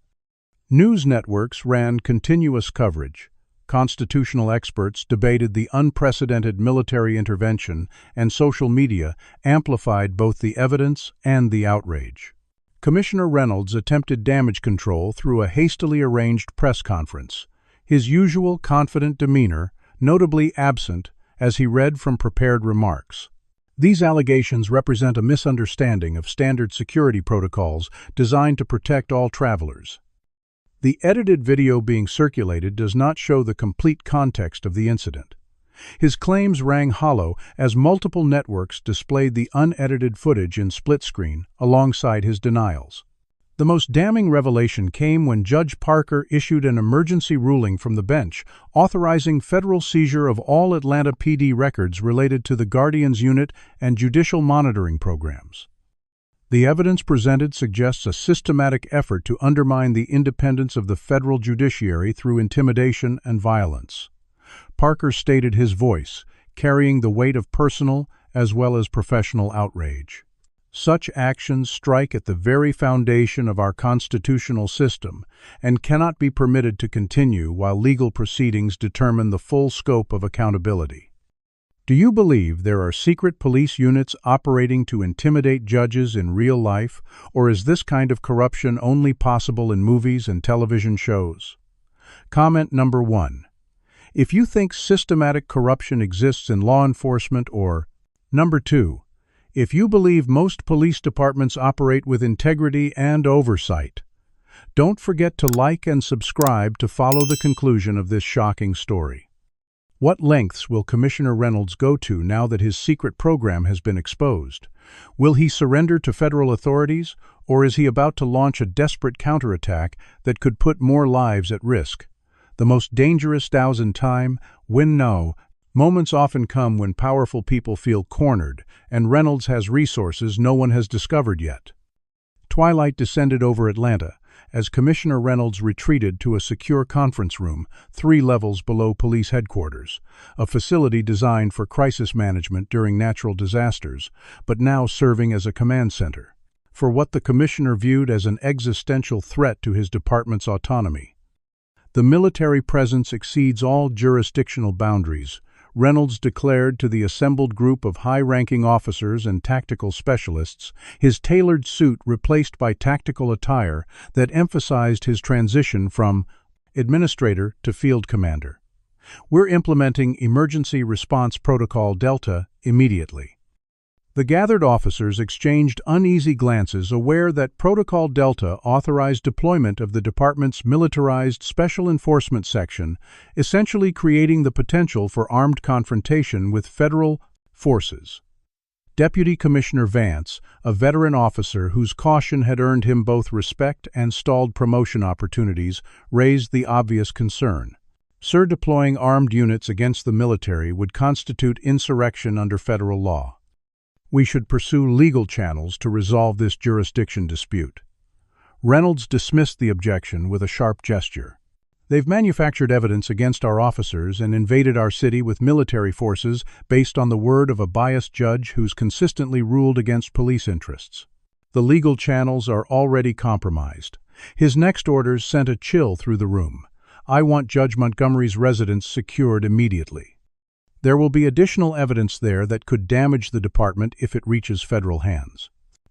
News networks ran continuous coverage. Constitutional experts debated the unprecedented military intervention, and social media amplified both the evidence and the outrage. Commissioner Reynolds attempted damage control through a hastily arranged press conference, his usual confident demeanor notably absent as he read from prepared remarks. These allegations represent a misunderstanding of standard security protocols designed to protect all travelers. The edited video being circulated does not show the complete context of the incident. His claims rang hollow as multiple networks displayed the unedited footage in split screen alongside his denials. The most damning revelation came when Judge Parker issued an emergency ruling from the bench authorizing federal seizure of all Atlanta PD records related to the Guardians Unit and judicial monitoring programs. The evidence presented suggests a systematic effort to undermine the independence of the federal judiciary through intimidation and violence. Parker stated his voice, carrying the weight of personal as well as professional outrage. Such actions strike at the very foundation of our constitutional system and cannot be permitted to continue while legal proceedings determine the full scope of accountability. Do you believe there are secret police units operating to intimidate judges in real life, or is this kind of corruption only possible in movies and television shows? Comment number 1. If you think systematic corruption exists in law enforcement, or number 2. If you believe most police departments operate with integrity and oversight. Don't forget to like and subscribe to follow the conclusion of this shocking story. What lengths will Commissioner Reynolds go to now that his secret program has been exposed? Will he surrender to federal authorities, or is he about to launch a desperate counterattack that could put more lives at risk? The most dangerous dows in time, when no. Moments often come when powerful people feel cornered, and Reynolds has resources no one has discovered yet. Twilight descended over Atlanta as Commissioner Reynolds retreated to a secure conference room 3 levels below police headquarters, a facility designed for crisis management during natural disasters, but now serving as a command center for what the commissioner viewed as an existential threat to his department's autonomy. The military presence exceeds all jurisdictional boundaries, Reynolds declared to the assembled group of high-ranking officers and tactical specialists, his tailored suit replaced by tactical attire that emphasized his transition from administrator to field commander. We're implementing Emergency Response Protocol Delta immediately. The gathered officers exchanged uneasy glances, aware that Protocol Delta authorized deployment of the department's militarized Special Enforcement Section, essentially creating the potential for armed confrontation with federal forces. Deputy Commissioner Vance, a veteran officer whose caution had earned him both respect and stalled promotion opportunities, raised the obvious concern. Sir, deploying armed units against the military would constitute insurrection under federal law. We should pursue legal channels to resolve this jurisdiction dispute. Reynolds dismissed the objection with a sharp gesture. They've manufactured evidence against our officers and invaded our city with military forces based on the word of a biased judge who's consistently ruled against police interests. The legal channels are already compromised. His next orders sent a chill through the room. I want Judge Montgomery's residence secured immediately. There will be additional evidence there that could damage the department if it reaches federal hands.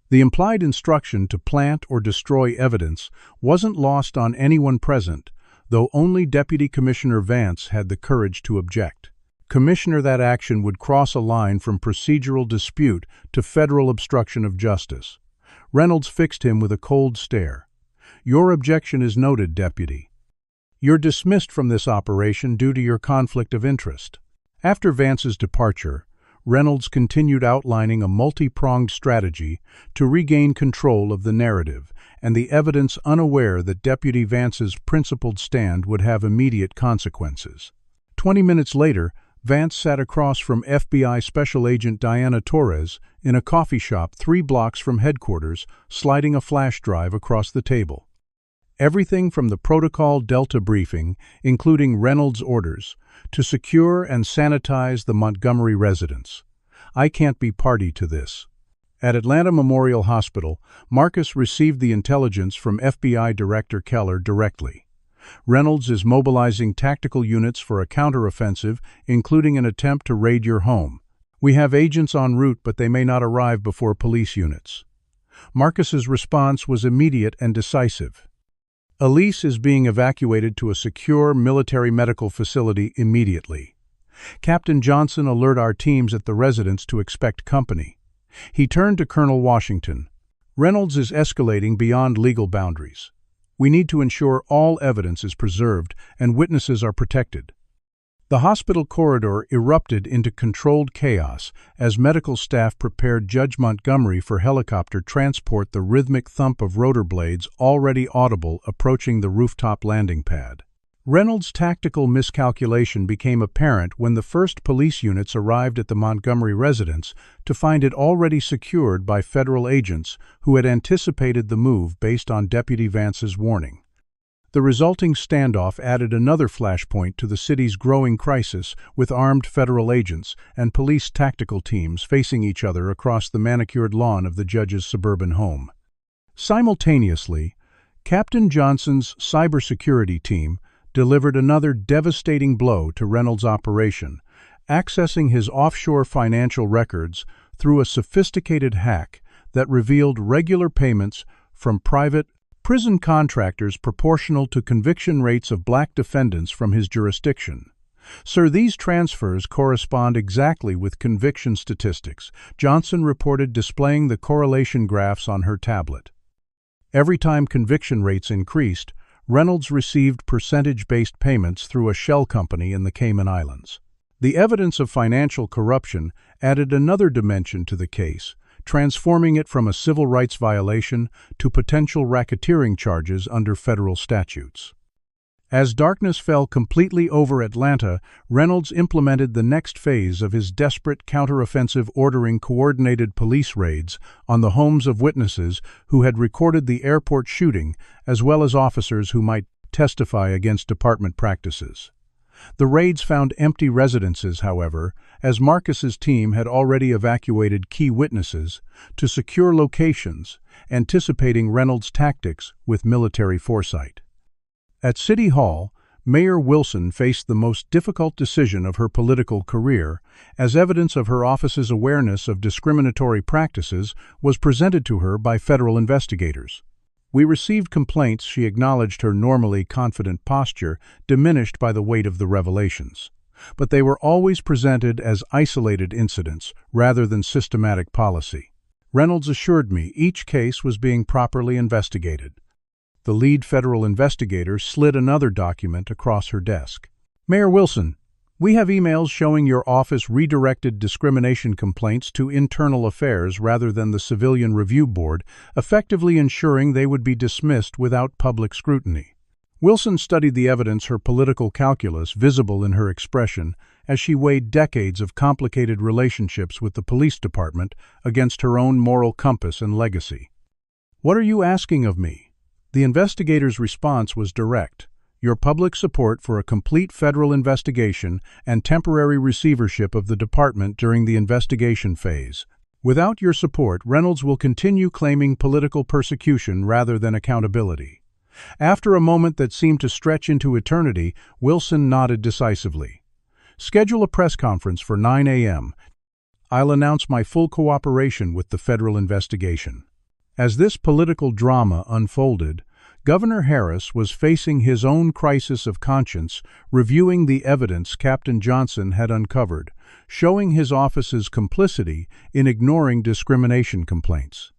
The implied instruction to plant or destroy evidence wasn't lost on anyone present, though only Deputy Commissioner Vance had the courage to object. Commissioner, that action would cross a line from procedural dispute to federal obstruction of justice. Reynolds fixed him with a cold stare. Your objection is noted, Deputy. You're dismissed from this operation due to your conflict of interest. After Vance's departure, Reynolds continued outlining a multi-pronged strategy to regain control of the narrative and the evidence, unaware that Deputy Vance's principled stand would have immediate consequences. 20 minutes later, Vance sat across from FBI Special Agent Diana Torres in a coffee shop 3 blocks from headquarters, sliding a flash drive across the table. Everything from the Protocol Delta briefing, including Reynolds' orders, to secure and sanitize the Montgomery residence. I can't be party to this. At Atlanta Memorial Hospital, Marcus received the intelligence from FBI Director Keller directly. Reynolds is mobilizing tactical units for a counteroffensive, including an attempt to raid your home. We have agents en route, but they may not arrive before police units. Marcus's response was immediate and decisive. Elise is being evacuated to a secure military medical facility immediately. Captain Johnson, alert our teams at the residence to expect company. He turned to Colonel Washington. Reynolds is escalating beyond legal boundaries. We need to ensure all evidence is preserved and witnesses are protected. The hospital corridor erupted into controlled chaos as medical staff prepared Judge Montgomery for helicopter transport, the rhythmic thump of rotor blades already audible approaching the rooftop landing pad. Reynolds' tactical miscalculation became apparent when the first police units arrived at the Montgomery residence to find it already secured by federal agents who had anticipated the move based on Deputy Vance's warning. The resulting standoff added another flashpoint to the city's growing crisis, with armed federal agents and police tactical teams facing each other across the manicured lawn of the judge's suburban home. Simultaneously, Captain Johnson's cybersecurity team delivered another devastating blow to Reynolds' operation, accessing his offshore financial records through a sophisticated hack that revealed regular payments from private prison contractors proportional to conviction rates of black defendants from his jurisdiction. Sir, these transfers correspond exactly with conviction statistics, Johnson reported, displaying the correlation graphs on her tablet. Every time conviction rates increased, Reynolds received percentage-based payments through a shell company in the Cayman Islands. The evidence of financial corruption added another dimension to the case, transforming it from a civil rights violation to potential racketeering charges under federal statutes. As darkness fell completely over Atlanta, Reynolds implemented the next phase of his desperate counteroffensive, ordering coordinated police raids on the homes of witnesses who had recorded the airport shooting, as well as officers who might testify against department practices. The raids found empty residences, however, as Marcus's team had already evacuated key witnesses to secure locations, anticipating Reynolds' tactics with military foresight. At City Hall, Mayor Wilson faced the most difficult decision of her political career, as evidence of her office's awareness of discriminatory practices was presented to her by federal investigators. We received complaints. She acknowledged her normally confident posture, diminished by the weight of the revelations. But they were always presented as isolated incidents rather than systematic policy. Reynolds assured me each case was being properly investigated. The lead federal investigator slid another document across her desk. Mayor Wilson, we have emails showing your office redirected discrimination complaints to internal affairs rather than the Civilian Review Board, effectively ensuring they would be dismissed without public scrutiny. Wilson studied the evidence, her political calculus visible in her expression, as she weighed decades of complicated relationships with the police department against her own moral compass and legacy. What are you asking of me? The investigator's response was direct. Your public support for a complete federal investigation and temporary receivership of the department during the investigation phase. Without your support, Reynolds will continue claiming political persecution rather than accountability. After a moment that seemed to stretch into eternity, Wilson nodded decisively. Schedule a press conference for 9 a.m. I'll announce my full cooperation with the federal investigation. As this political drama unfolded, Governor Harris was facing his own crisis of conscience, reviewing the evidence Captain Johnson had uncovered, showing his office's complicity in ignoring discrimination complaints.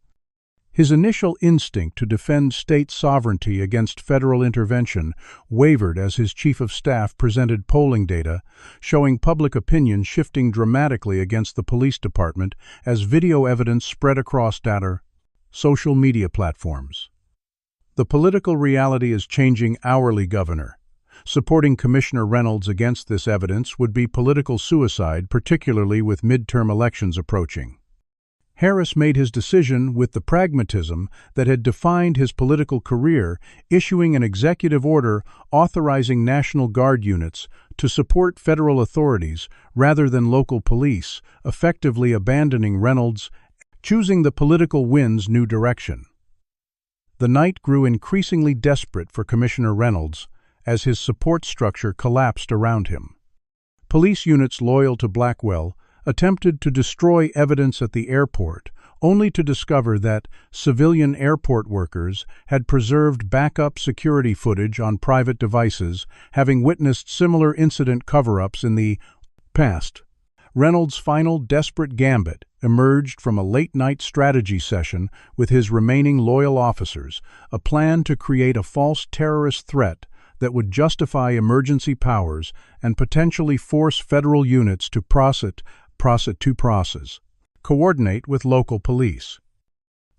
His initial instinct to defend state sovereignty against federal intervention wavered as his chief of staff presented polling data, showing public opinion shifting dramatically against the police department as video evidence spread across social media platforms. The political reality is changing hourly, Governor. Supporting Commissioner Reynolds against this evidence would be political suicide, particularly with midterm elections approaching. Harris made his decision with the pragmatism that had defined his political career, issuing an executive order authorizing National Guard units to support federal authorities rather than local police, effectively abandoning Reynolds, choosing the political wind's new direction. The night grew increasingly desperate for Commissioner Reynolds as his support structure collapsed around him. Police units loyal to Blackwell attempted to destroy evidence at the airport, only to discover that civilian airport workers had preserved backup security footage on private devices, having witnessed similar incident cover-ups in the past. Reynolds' final desperate gambit emerged from a late-night strategy session with his remaining loyal officers, a plan to create a false terrorist threat that would justify emergency powers and potentially force federal units to coordinate with local police.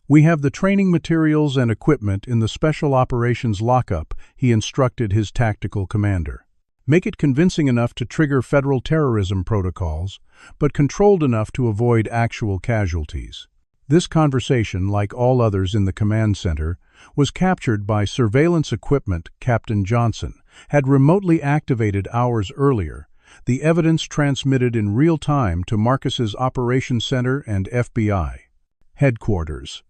"We have the training materials and equipment in the Special Operations lockup," he instructed his tactical commander. "Make it convincing enough to trigger federal terrorism protocols, but controlled enough to avoid actual casualties." This conversation, like all others in the command center, was captured by surveillance equipment Captain Johnson had remotely activated hours earlier, the evidence transmitted in real time to Marcus's Operations Center and FBI headquarters.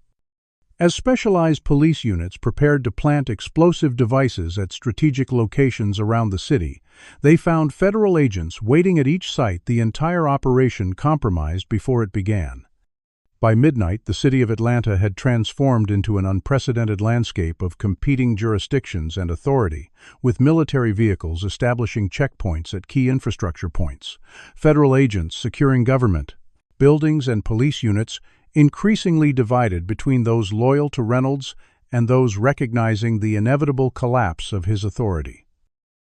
As specialized police units prepared to plant explosive devices at strategic locations around the city, they found federal agents waiting at each site, the entire operation compromised before it began. By midnight, the city of Atlanta had transformed into an unprecedented landscape of competing jurisdictions and authority, with military vehicles establishing checkpoints at key infrastructure points, federal agents securing government buildings, and police units increasingly divided between those loyal to Reynolds and those recognizing the inevitable collapse of his authority.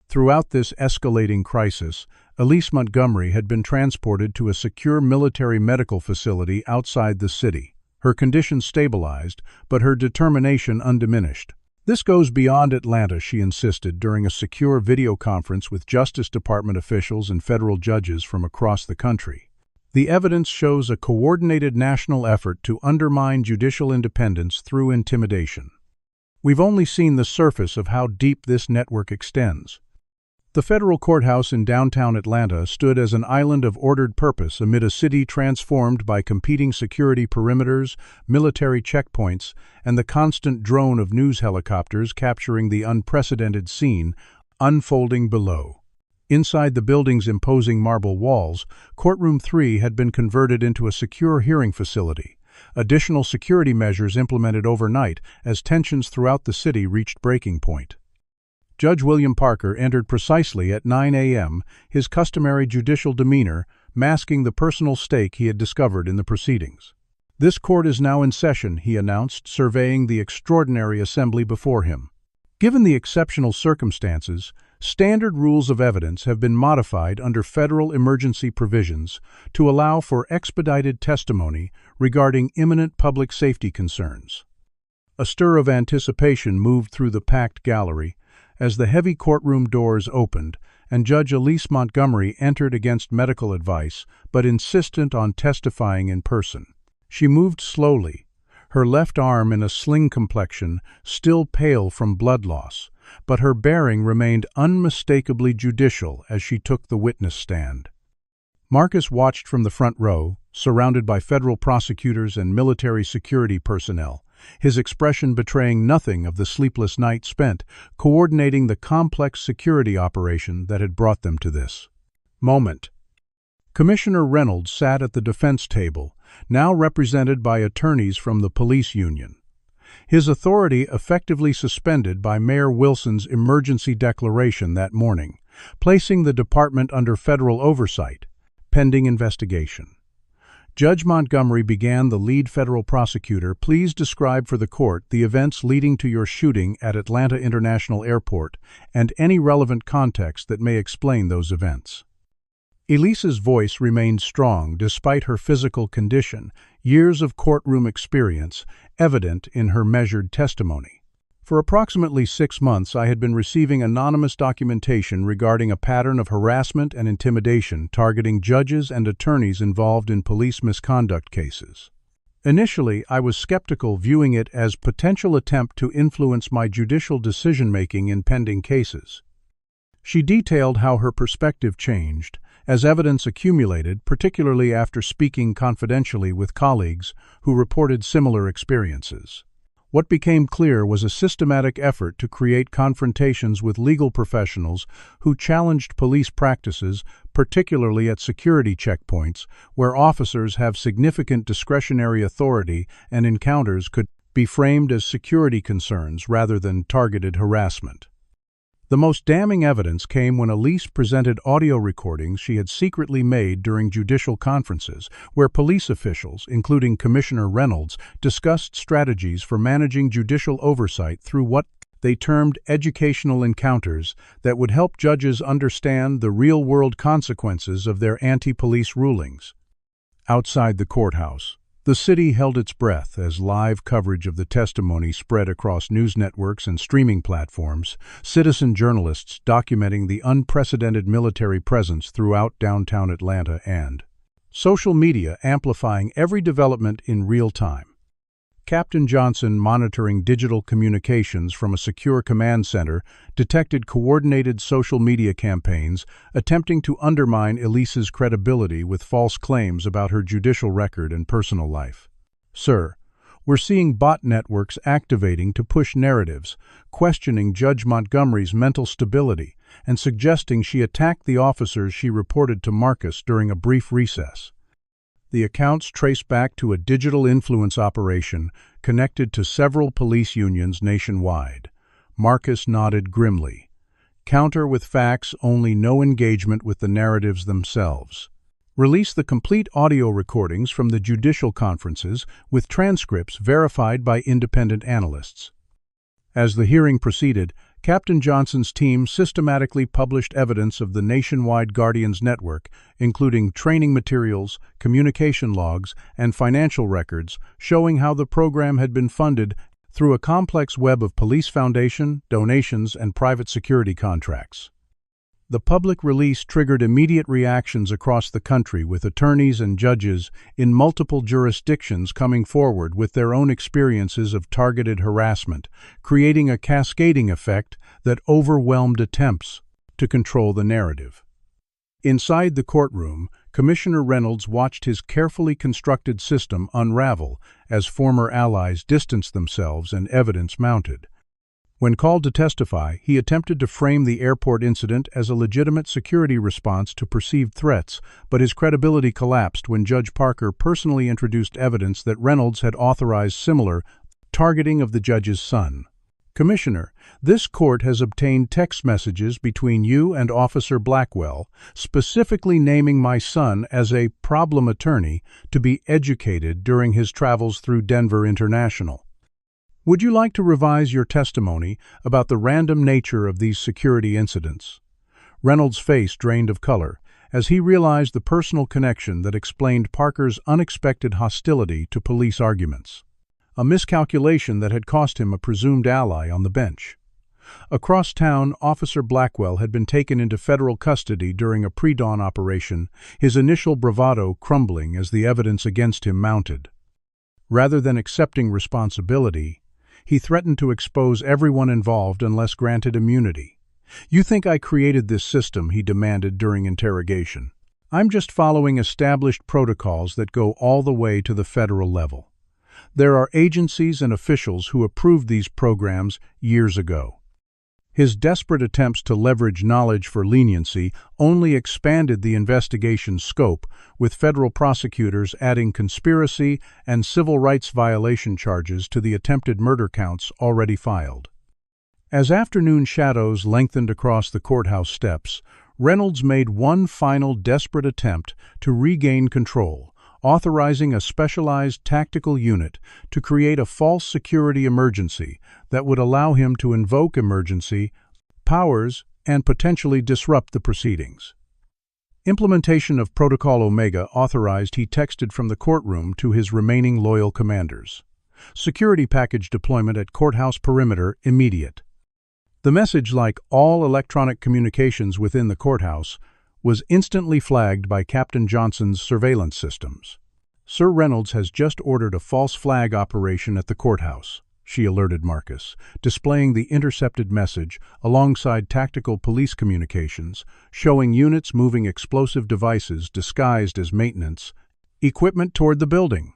Throughout this escalating crisis, Elise Montgomery had been transported to a secure military medical facility outside the city. Her condition stabilized, but her determination undiminished. "This goes beyond Atlanta," she insisted during a secure video conference with Justice Department officials and federal judges from across the country. "The evidence shows a coordinated national effort to undermine judicial independence through intimidation. We've only seen the surface of how deep this network extends." The federal courthouse in downtown Atlanta stood as an island of ordered purpose amid a city transformed by competing security perimeters, military checkpoints, and the constant drone of news helicopters capturing the unprecedented scene unfolding below. Inside the building's imposing marble walls, Courtroom 3 had been converted into a secure hearing facility, additional security measures implemented overnight as tensions throughout the city reached breaking point. Judge William Parker entered precisely at 9 a.m., his customary judicial demeanor masking the personal stake he had discovered in the proceedings. "This court is now in session," he announced, surveying the extraordinary assembly before him. "Given the exceptional circumstances, standard rules of evidence have been modified under federal emergency provisions to allow for expedited testimony regarding imminent public safety concerns." A stir of anticipation moved through the packed gallery as the heavy courtroom doors opened and Judge Elise Montgomery entered against medical advice, but insistent on testifying in person. She moved slowly, her left arm in a sling complexion, still pale from blood loss, but her bearing remained unmistakably judicial as she took the witness stand. Marcus watched from the front row, surrounded by federal prosecutors and military security personnel, his expression betraying nothing of the sleepless night spent coordinating the complex security operation that had brought them to this moment. Commissioner Reynolds sat at the defense table, now represented by attorneys from the police union, his authority effectively suspended by Mayor Wilson's emergency declaration that morning, placing the department under federal oversight, pending investigation. Judge Montgomery began the lead federal prosecutor. "Please describe for the court the events leading to your shooting at Atlanta International Airport and any relevant context that may explain those events." Elise's voice remained strong despite her physical condition, years of courtroom experience evident in her measured testimony. For approximately 6 months, I had been receiving anonymous documentation regarding a pattern of harassment and intimidation targeting judges and attorneys involved in police misconduct cases. Initially, I was skeptical, viewing it as potential attempt to influence my judicial decision-making in pending cases. She detailed how her perspective changed as evidence accumulated, particularly after speaking confidentially with colleagues who reported similar experiences. What became clear was a systematic effort to create confrontations with legal professionals who challenged police practices, particularly at security checkpoints, where officers have significant discretionary authority and encounters could be framed as security concerns rather than targeted harassment. The most damning evidence came when Elise presented audio recordings she had secretly made during judicial conferences, where police officials, including Commissioner Reynolds, discussed strategies for managing judicial oversight through what they termed educational encounters that would help judges understand the real-world consequences of their anti-police rulings. Outside the courthouse, the city held its breath as live coverage of the testimony spread across news networks and streaming platforms, citizen journalists documenting the unprecedented military presence throughout downtown Atlanta, and social media amplifying every development in real time. Captain Johnson, monitoring digital communications from a secure command center, detected coordinated social media campaigns attempting to undermine Elise's credibility with false claims about her judicial record and personal life. "Sir, we're seeing bot networks activating to push narratives, questioning Judge Montgomery's mental stability, and suggesting she attacked the officers she reported to Marcus during a brief recess." The accounts trace back to a digital influence operation connected to several police unions nationwide. Marcus nodded grimly. Counter with facts only, no engagement with the narratives themselves. Release the complete audio recordings from the judicial conferences with transcripts verified by independent analysts. As the hearing proceeded, Captain Johnson's team systematically published evidence of the nationwide Guardians network, including training materials, communication logs, and financial records, showing how the program had been funded through a complex web of police foundation, donations, and private security contracts. The public release triggered immediate reactions across the country, with attorneys and judges in multiple jurisdictions coming forward with their own experiences of targeted harassment, creating a cascading effect that overwhelmed attempts to control the narrative. Inside the courtroom, Commissioner Reynolds watched his carefully constructed system unravel as former allies distanced themselves and evidence mounted. When called to testify, he attempted to frame the airport incident as a legitimate security response to perceived threats, but his credibility collapsed when Judge Parker personally introduced evidence that Reynolds had authorized similar targeting of the judge's son. "Commissioner, this court has obtained text messages between you and Officer Blackwell, specifically naming my son as a problem attorney to be educated during his travels through Denver International. Would you like to revise your testimony about the random nature of these security incidents?" Reynolds' face drained of color as he realized the personal connection that explained Parker's unexpected hostility to police arguments, a miscalculation that had cost him a presumed ally on the bench. Across town, Officer Blackwell had been taken into federal custody during a pre-dawn operation, his initial bravado crumbling as the evidence against him mounted. Rather than accepting responsibility, he threatened to expose everyone involved unless granted immunity. "You think I created this system?" he demanded during interrogation. "I'm just following established protocols that go all the way to the federal level. There are agencies and officials who approved these programs years ago." His desperate attempts to leverage knowledge for leniency only expanded the investigation's scope, with federal prosecutors adding conspiracy and civil rights violation charges to the attempted murder counts already filed. As afternoon shadows lengthened across the courthouse steps, Reynolds made one final desperate attempt to regain control, authorizing a specialized tactical unit to create a false security emergency that would allow him to invoke emergency powers and potentially disrupt the proceedings. Implementation of Protocol Omega authorized, he texted from the courtroom to his remaining loyal commanders. Security package deployment at courthouse perimeter immediate. The message, like all electronic communications within the courthouse, was instantly flagged by Captain Johnson's surveillance systems. "Sir Reynolds has just ordered a false flag operation at the courthouse," she alerted Marcus, displaying the intercepted message alongside tactical police communications, showing units moving explosive devices disguised as maintenance equipment toward the building.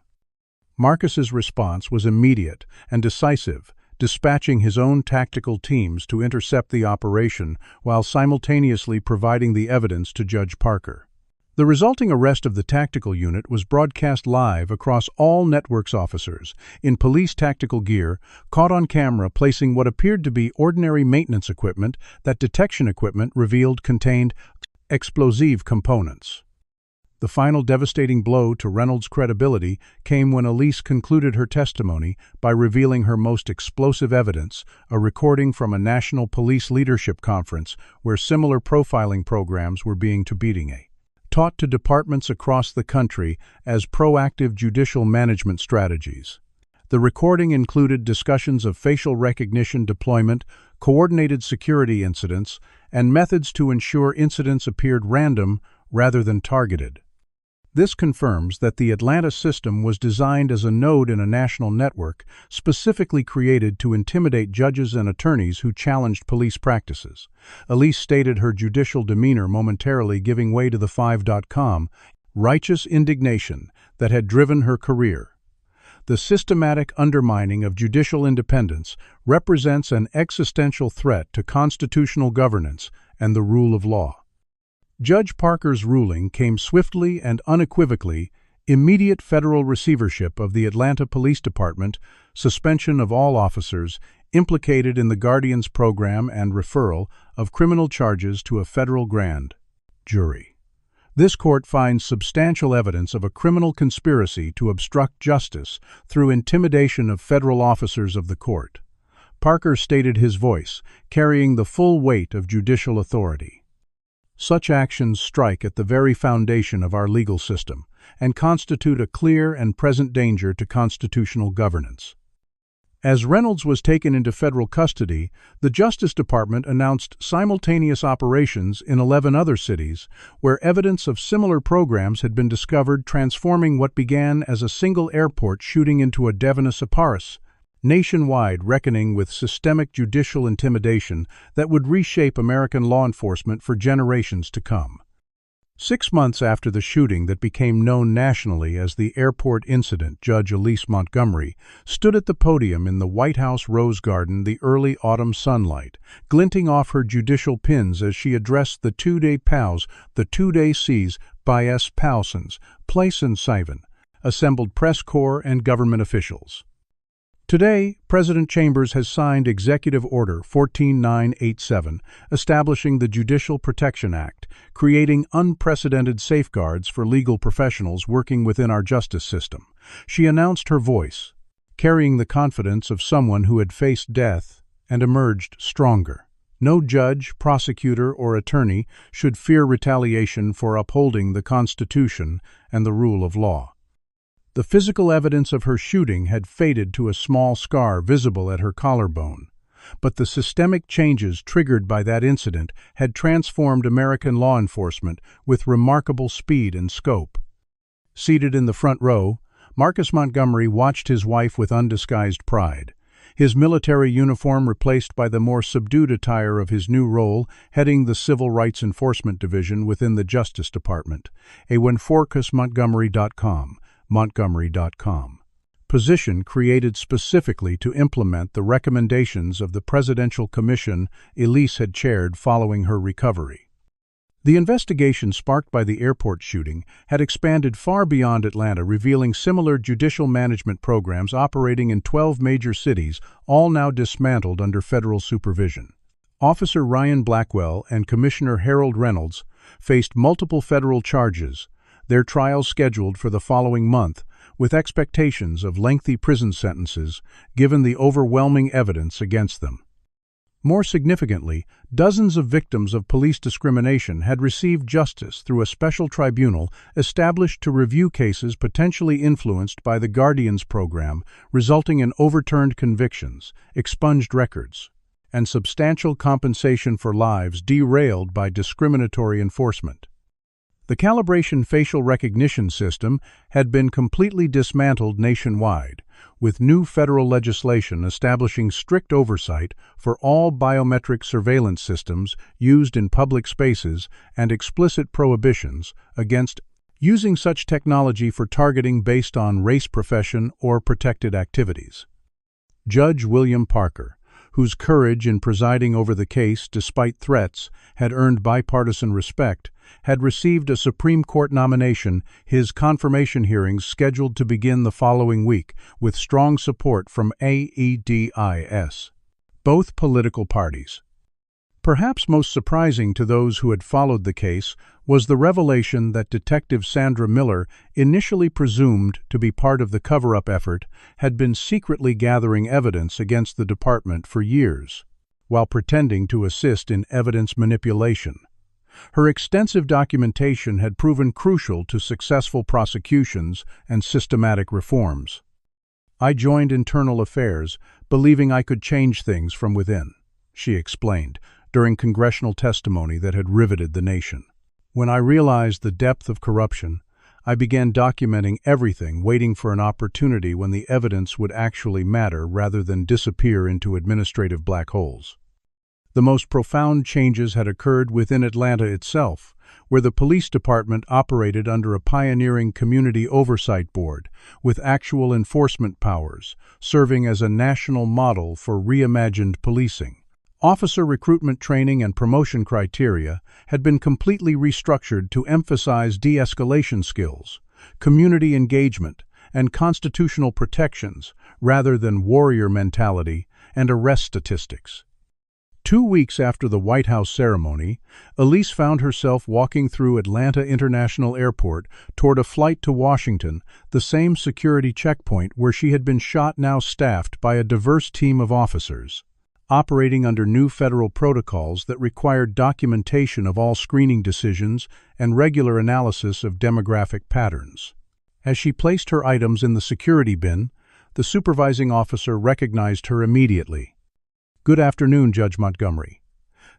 Marcus's response was immediate and decisive, dispatching his own tactical teams to intercept the operation while simultaneously providing the evidence to Judge Parker. The resulting arrest of the tactical unit was broadcast live across all networks. Officers, in police tactical gear, caught on camera placing what appeared to be ordinary maintenance equipment that detection equipment revealed contained explosive components. The final devastating blow to Reynolds' credibility came when Elise concluded her testimony by revealing her most explosive evidence, a recording from a national police leadership conference where similar profiling programs were being taught to departments across the country as proactive judicial management strategies. The recording included discussions of facial recognition deployment, coordinated security incidents, and methods to ensure incidents appeared random rather than targeted. This confirms that the Atlanta system was designed as a node in a national network specifically created to intimidate judges and attorneys who challenged police practices. Elise stated her judicial demeanor momentarily giving way to the 5.com righteous indignation that had driven her career. The systematic undermining of judicial independence represents an existential threat to constitutional governance and the rule of law. Judge Parker's ruling came swiftly and unequivocally: immediate federal receivership of the Atlanta Police Department, suspension of all officers implicated in the Guardians program, and referral of criminal charges to a federal grand jury. This court finds substantial evidence of a criminal conspiracy to obstruct justice through intimidation of federal officers of the court. Parker stated his voice, carrying the full weight of judicial authority. Such actions strike at the very foundation of our legal system and constitute a clear and present danger to constitutional governance. As Reynolds was taken into federal custody, the Justice Department announced simultaneous operations in 11 other cities, where evidence of similar programs had been discovered, transforming what began as a single airport shooting into a nationwide reckoning with systemic judicial intimidation that would reshape American law enforcement for generations to come. 6 months after the shooting that became known nationally as the airport incident, Judge Elise Montgomery stood at the podium in the White House Rose Garden, the early autumn sunlight, glinting off her judicial pins as she addressed the two-day Cs by S. Pausens, Place and Sivan, assembled press corps and government officials. Today, President Chambers has signed Executive Order 14987, establishing the Judicial Protection Act, creating unprecedented safeguards for legal professionals working within our justice system. She announced her voice, carrying the confidence of someone who had faced death and emerged stronger. No judge, prosecutor, or attorney should fear retaliation for upholding the Constitution and the rule of law. The physical evidence of her shooting had faded to a small scar visible at her collarbone, but the systemic changes triggered by that incident had transformed American law enforcement with remarkable speed and scope. Seated in the front row, Marcus Montgomery watched his wife with undisguised pride. His military uniform replaced by the more subdued attire of his new role, heading the Civil Rights Enforcement Division within the Justice Department. Montgomery.com. Position created specifically to implement the recommendations of the Presidential Commission Elise had chaired following her recovery. The investigation sparked by the airport shooting had expanded far beyond Atlanta, revealing similar judicial management programs operating in 12 major cities, all now dismantled under federal supervision. Officer Ryan Blackwell and Commissioner Harold Reynolds faced multiple federal charges, their trials scheduled for the following month, with expectations of lengthy prison sentences given the overwhelming evidence against them. More significantly, dozens of victims of police discrimination had received justice through a special tribunal established to review cases potentially influenced by the Guardians program, resulting in overturned convictions, expunged records, and substantial compensation for lives derailed by discriminatory enforcement. The Calibration facial recognition system had been completely dismantled nationwide, with new federal legislation establishing strict oversight for all biometric surveillance systems used in public spaces and explicit prohibitions against using such technology for targeting based on race, profession, or protected activities. Judge William Parker, whose courage in presiding over the case despite threats had earned bipartisan respect, had received a Supreme Court nomination, his confirmation hearings scheduled to begin the following week, with strong support from AEDIS, both political parties. Perhaps most surprising to those who had followed the case was the revelation that Detective Sandra Miller, initially presumed to be part of the cover-up effort, had been secretly gathering evidence against the department for years, while pretending to assist in evidence manipulation. Her extensive documentation had proven crucial to successful prosecutions and systematic reforms. "I joined internal affairs, believing I could change things from within," she explained, during congressional testimony that had riveted the nation. "When I realized the depth of corruption, I began documenting everything, waiting for an opportunity when the evidence would actually matter rather than disappear into administrative black holes." The most profound changes had occurred within Atlanta itself, where the police department operated under a pioneering community oversight board, with actual enforcement powers, serving as a national model for reimagined policing. Officer recruitment training and promotion criteria had been completely restructured to emphasize de-escalation skills, community engagement, and constitutional protections rather than warrior mentality and arrest statistics. 2 weeks after the White House ceremony, Elise found herself walking through Atlanta International Airport toward a flight to Washington, the same security checkpoint where she had been shot, now staffed by a diverse team of officers, operating under new federal protocols that required documentation of all screening decisions and regular analysis of demographic patterns. As she placed her items in the security bin, the supervising officer recognized her immediately. "Good afternoon, Judge Montgomery.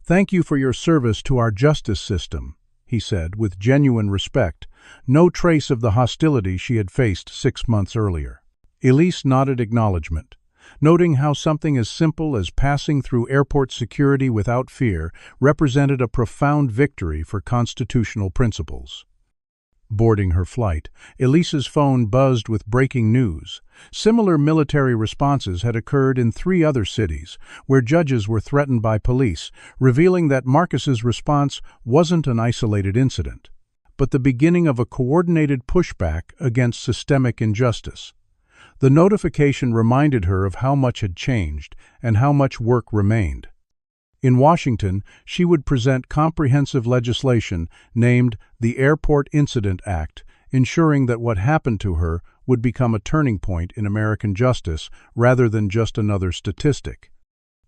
Thank you for your service to our justice system," he said, with genuine respect, no trace of the hostility she had faced 6 months earlier. Elise nodded acknowledgement, noting how something as simple as passing through airport security without fear represented a profound victory for constitutional principles. Boarding her flight, Elise's phone buzzed with breaking news. Similar military responses had occurred in 3 other cities, where judges were threatened by police, revealing that Marcus's response wasn't an isolated incident, but the beginning of a coordinated pushback against systemic injustice. The notification reminded her of how much had changed and how much work remained. In Washington, she would present comprehensive legislation named the Airport Incident Act, ensuring that what happened to her would become a turning point in American justice rather than just another statistic.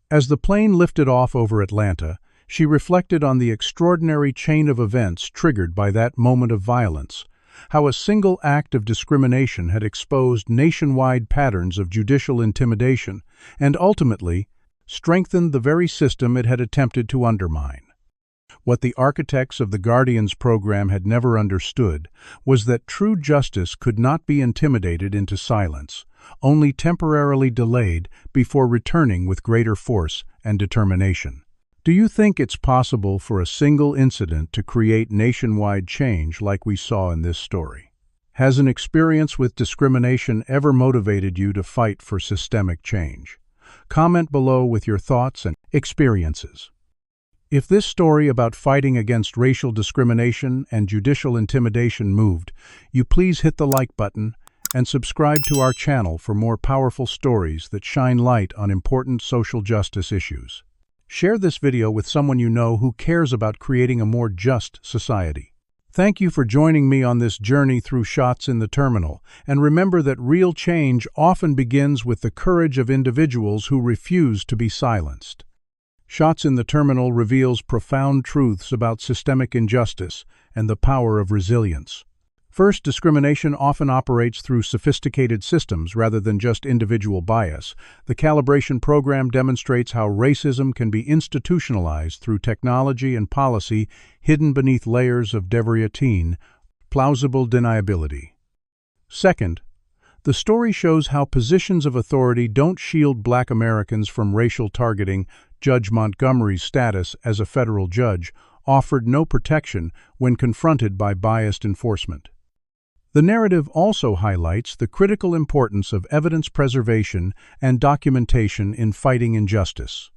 As the plane lifted off over Atlanta, she reflected on the extraordinary chain of events triggered by that moment of violence, how a single act of discrimination had exposed nationwide patterns of judicial intimidation and ultimately strengthened the very system it had attempted to undermine. What the architects of the Guardians program had never understood was that true justice could not be intimidated into silence, only temporarily delayed before returning with greater force and determination. Do you think it's possible for a single incident to create nationwide change like we saw in this story? Has an experience with discrimination ever motivated you to fight for systemic change? Comment below with your thoughts and experiences. If this story about fighting against racial discrimination and judicial intimidation moved you, please hit the like button and subscribe to our channel for more powerful stories that shine light on important social justice issues. Share this video with someone you know who cares about creating a more just society. Thank you for joining me on this journey through Shots in the Terminal, and remember that real change often begins with the courage of individuals who refuse to be silenced. Shots in the Terminal reveals profound truths about systemic injustice and the power of resilience. First, discrimination often operates through sophisticated systems rather than just individual bias. The Calibration program demonstrates how racism can be institutionalized through technology and policy hidden beneath layers of deviation, plausible deniability. Second, the story shows how positions of authority don't shield Black Americans from racial targeting. Judge Montgomery's status as a federal judge offered no protection when confronted by biased enforcement. The narrative also highlights the critical importance of evidence preservation and documentation in fighting injustice.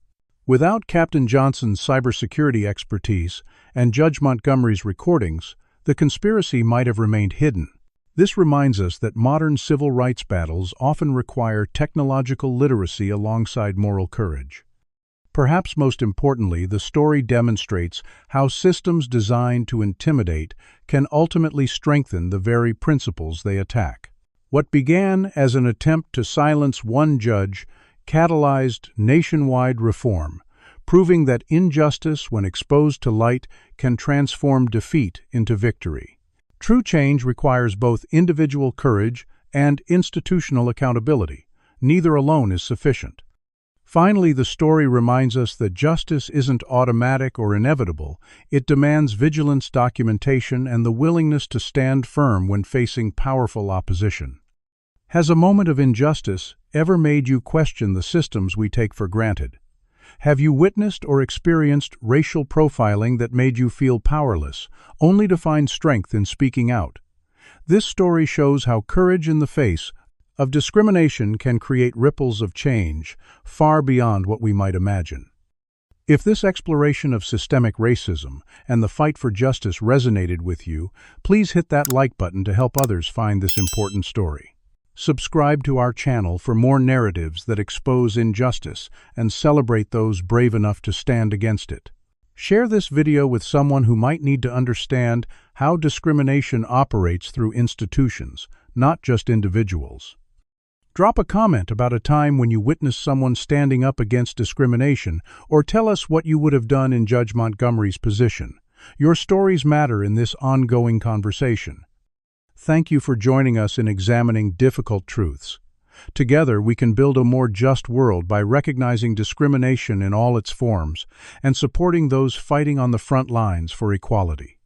Without Captain Johnson's cybersecurity expertise and Judge Montgomery's recordings, the conspiracy might have remained hidden. This reminds us that modern civil rights battles often require technological literacy alongside moral courage. Perhaps most importantly, the story demonstrates how systems designed to intimidate can ultimately strengthen the very principles they attack. What began as an attempt to silence one judge catalyzed nationwide reform, proving that injustice, when exposed to light, can transform defeat into victory. True change requires both individual courage and institutional accountability. Neither alone is sufficient. Finally, the story reminds us that justice isn't automatic or inevitable. It demands vigilance, documentation, and the willingness to stand firm when facing powerful opposition. Has a moment of injustice ever made you question the systems we take for granted? Have you witnessed or experienced racial profiling that made you feel powerless, only to find strength in speaking out? This story shows how courage in the face of discrimination can create ripples of change far beyond what we might imagine. If this exploration of systemic racism and the fight for justice resonated with you, please hit that like button to help others find this important story. Subscribe to our channel for more narratives that expose injustice and celebrate those brave enough to stand against it. Share this video with someone who might need to understand how discrimination operates through institutions, not just individuals. Drop a comment about a time when you witnessed someone standing up against discrimination, or tell us what you would have done in Judge Montgomery's position. Your stories matter in this ongoing conversation. Thank you for joining us in examining difficult truths. Together, we can build a more just world by recognizing discrimination in all its forms and supporting those fighting on the front lines for equality.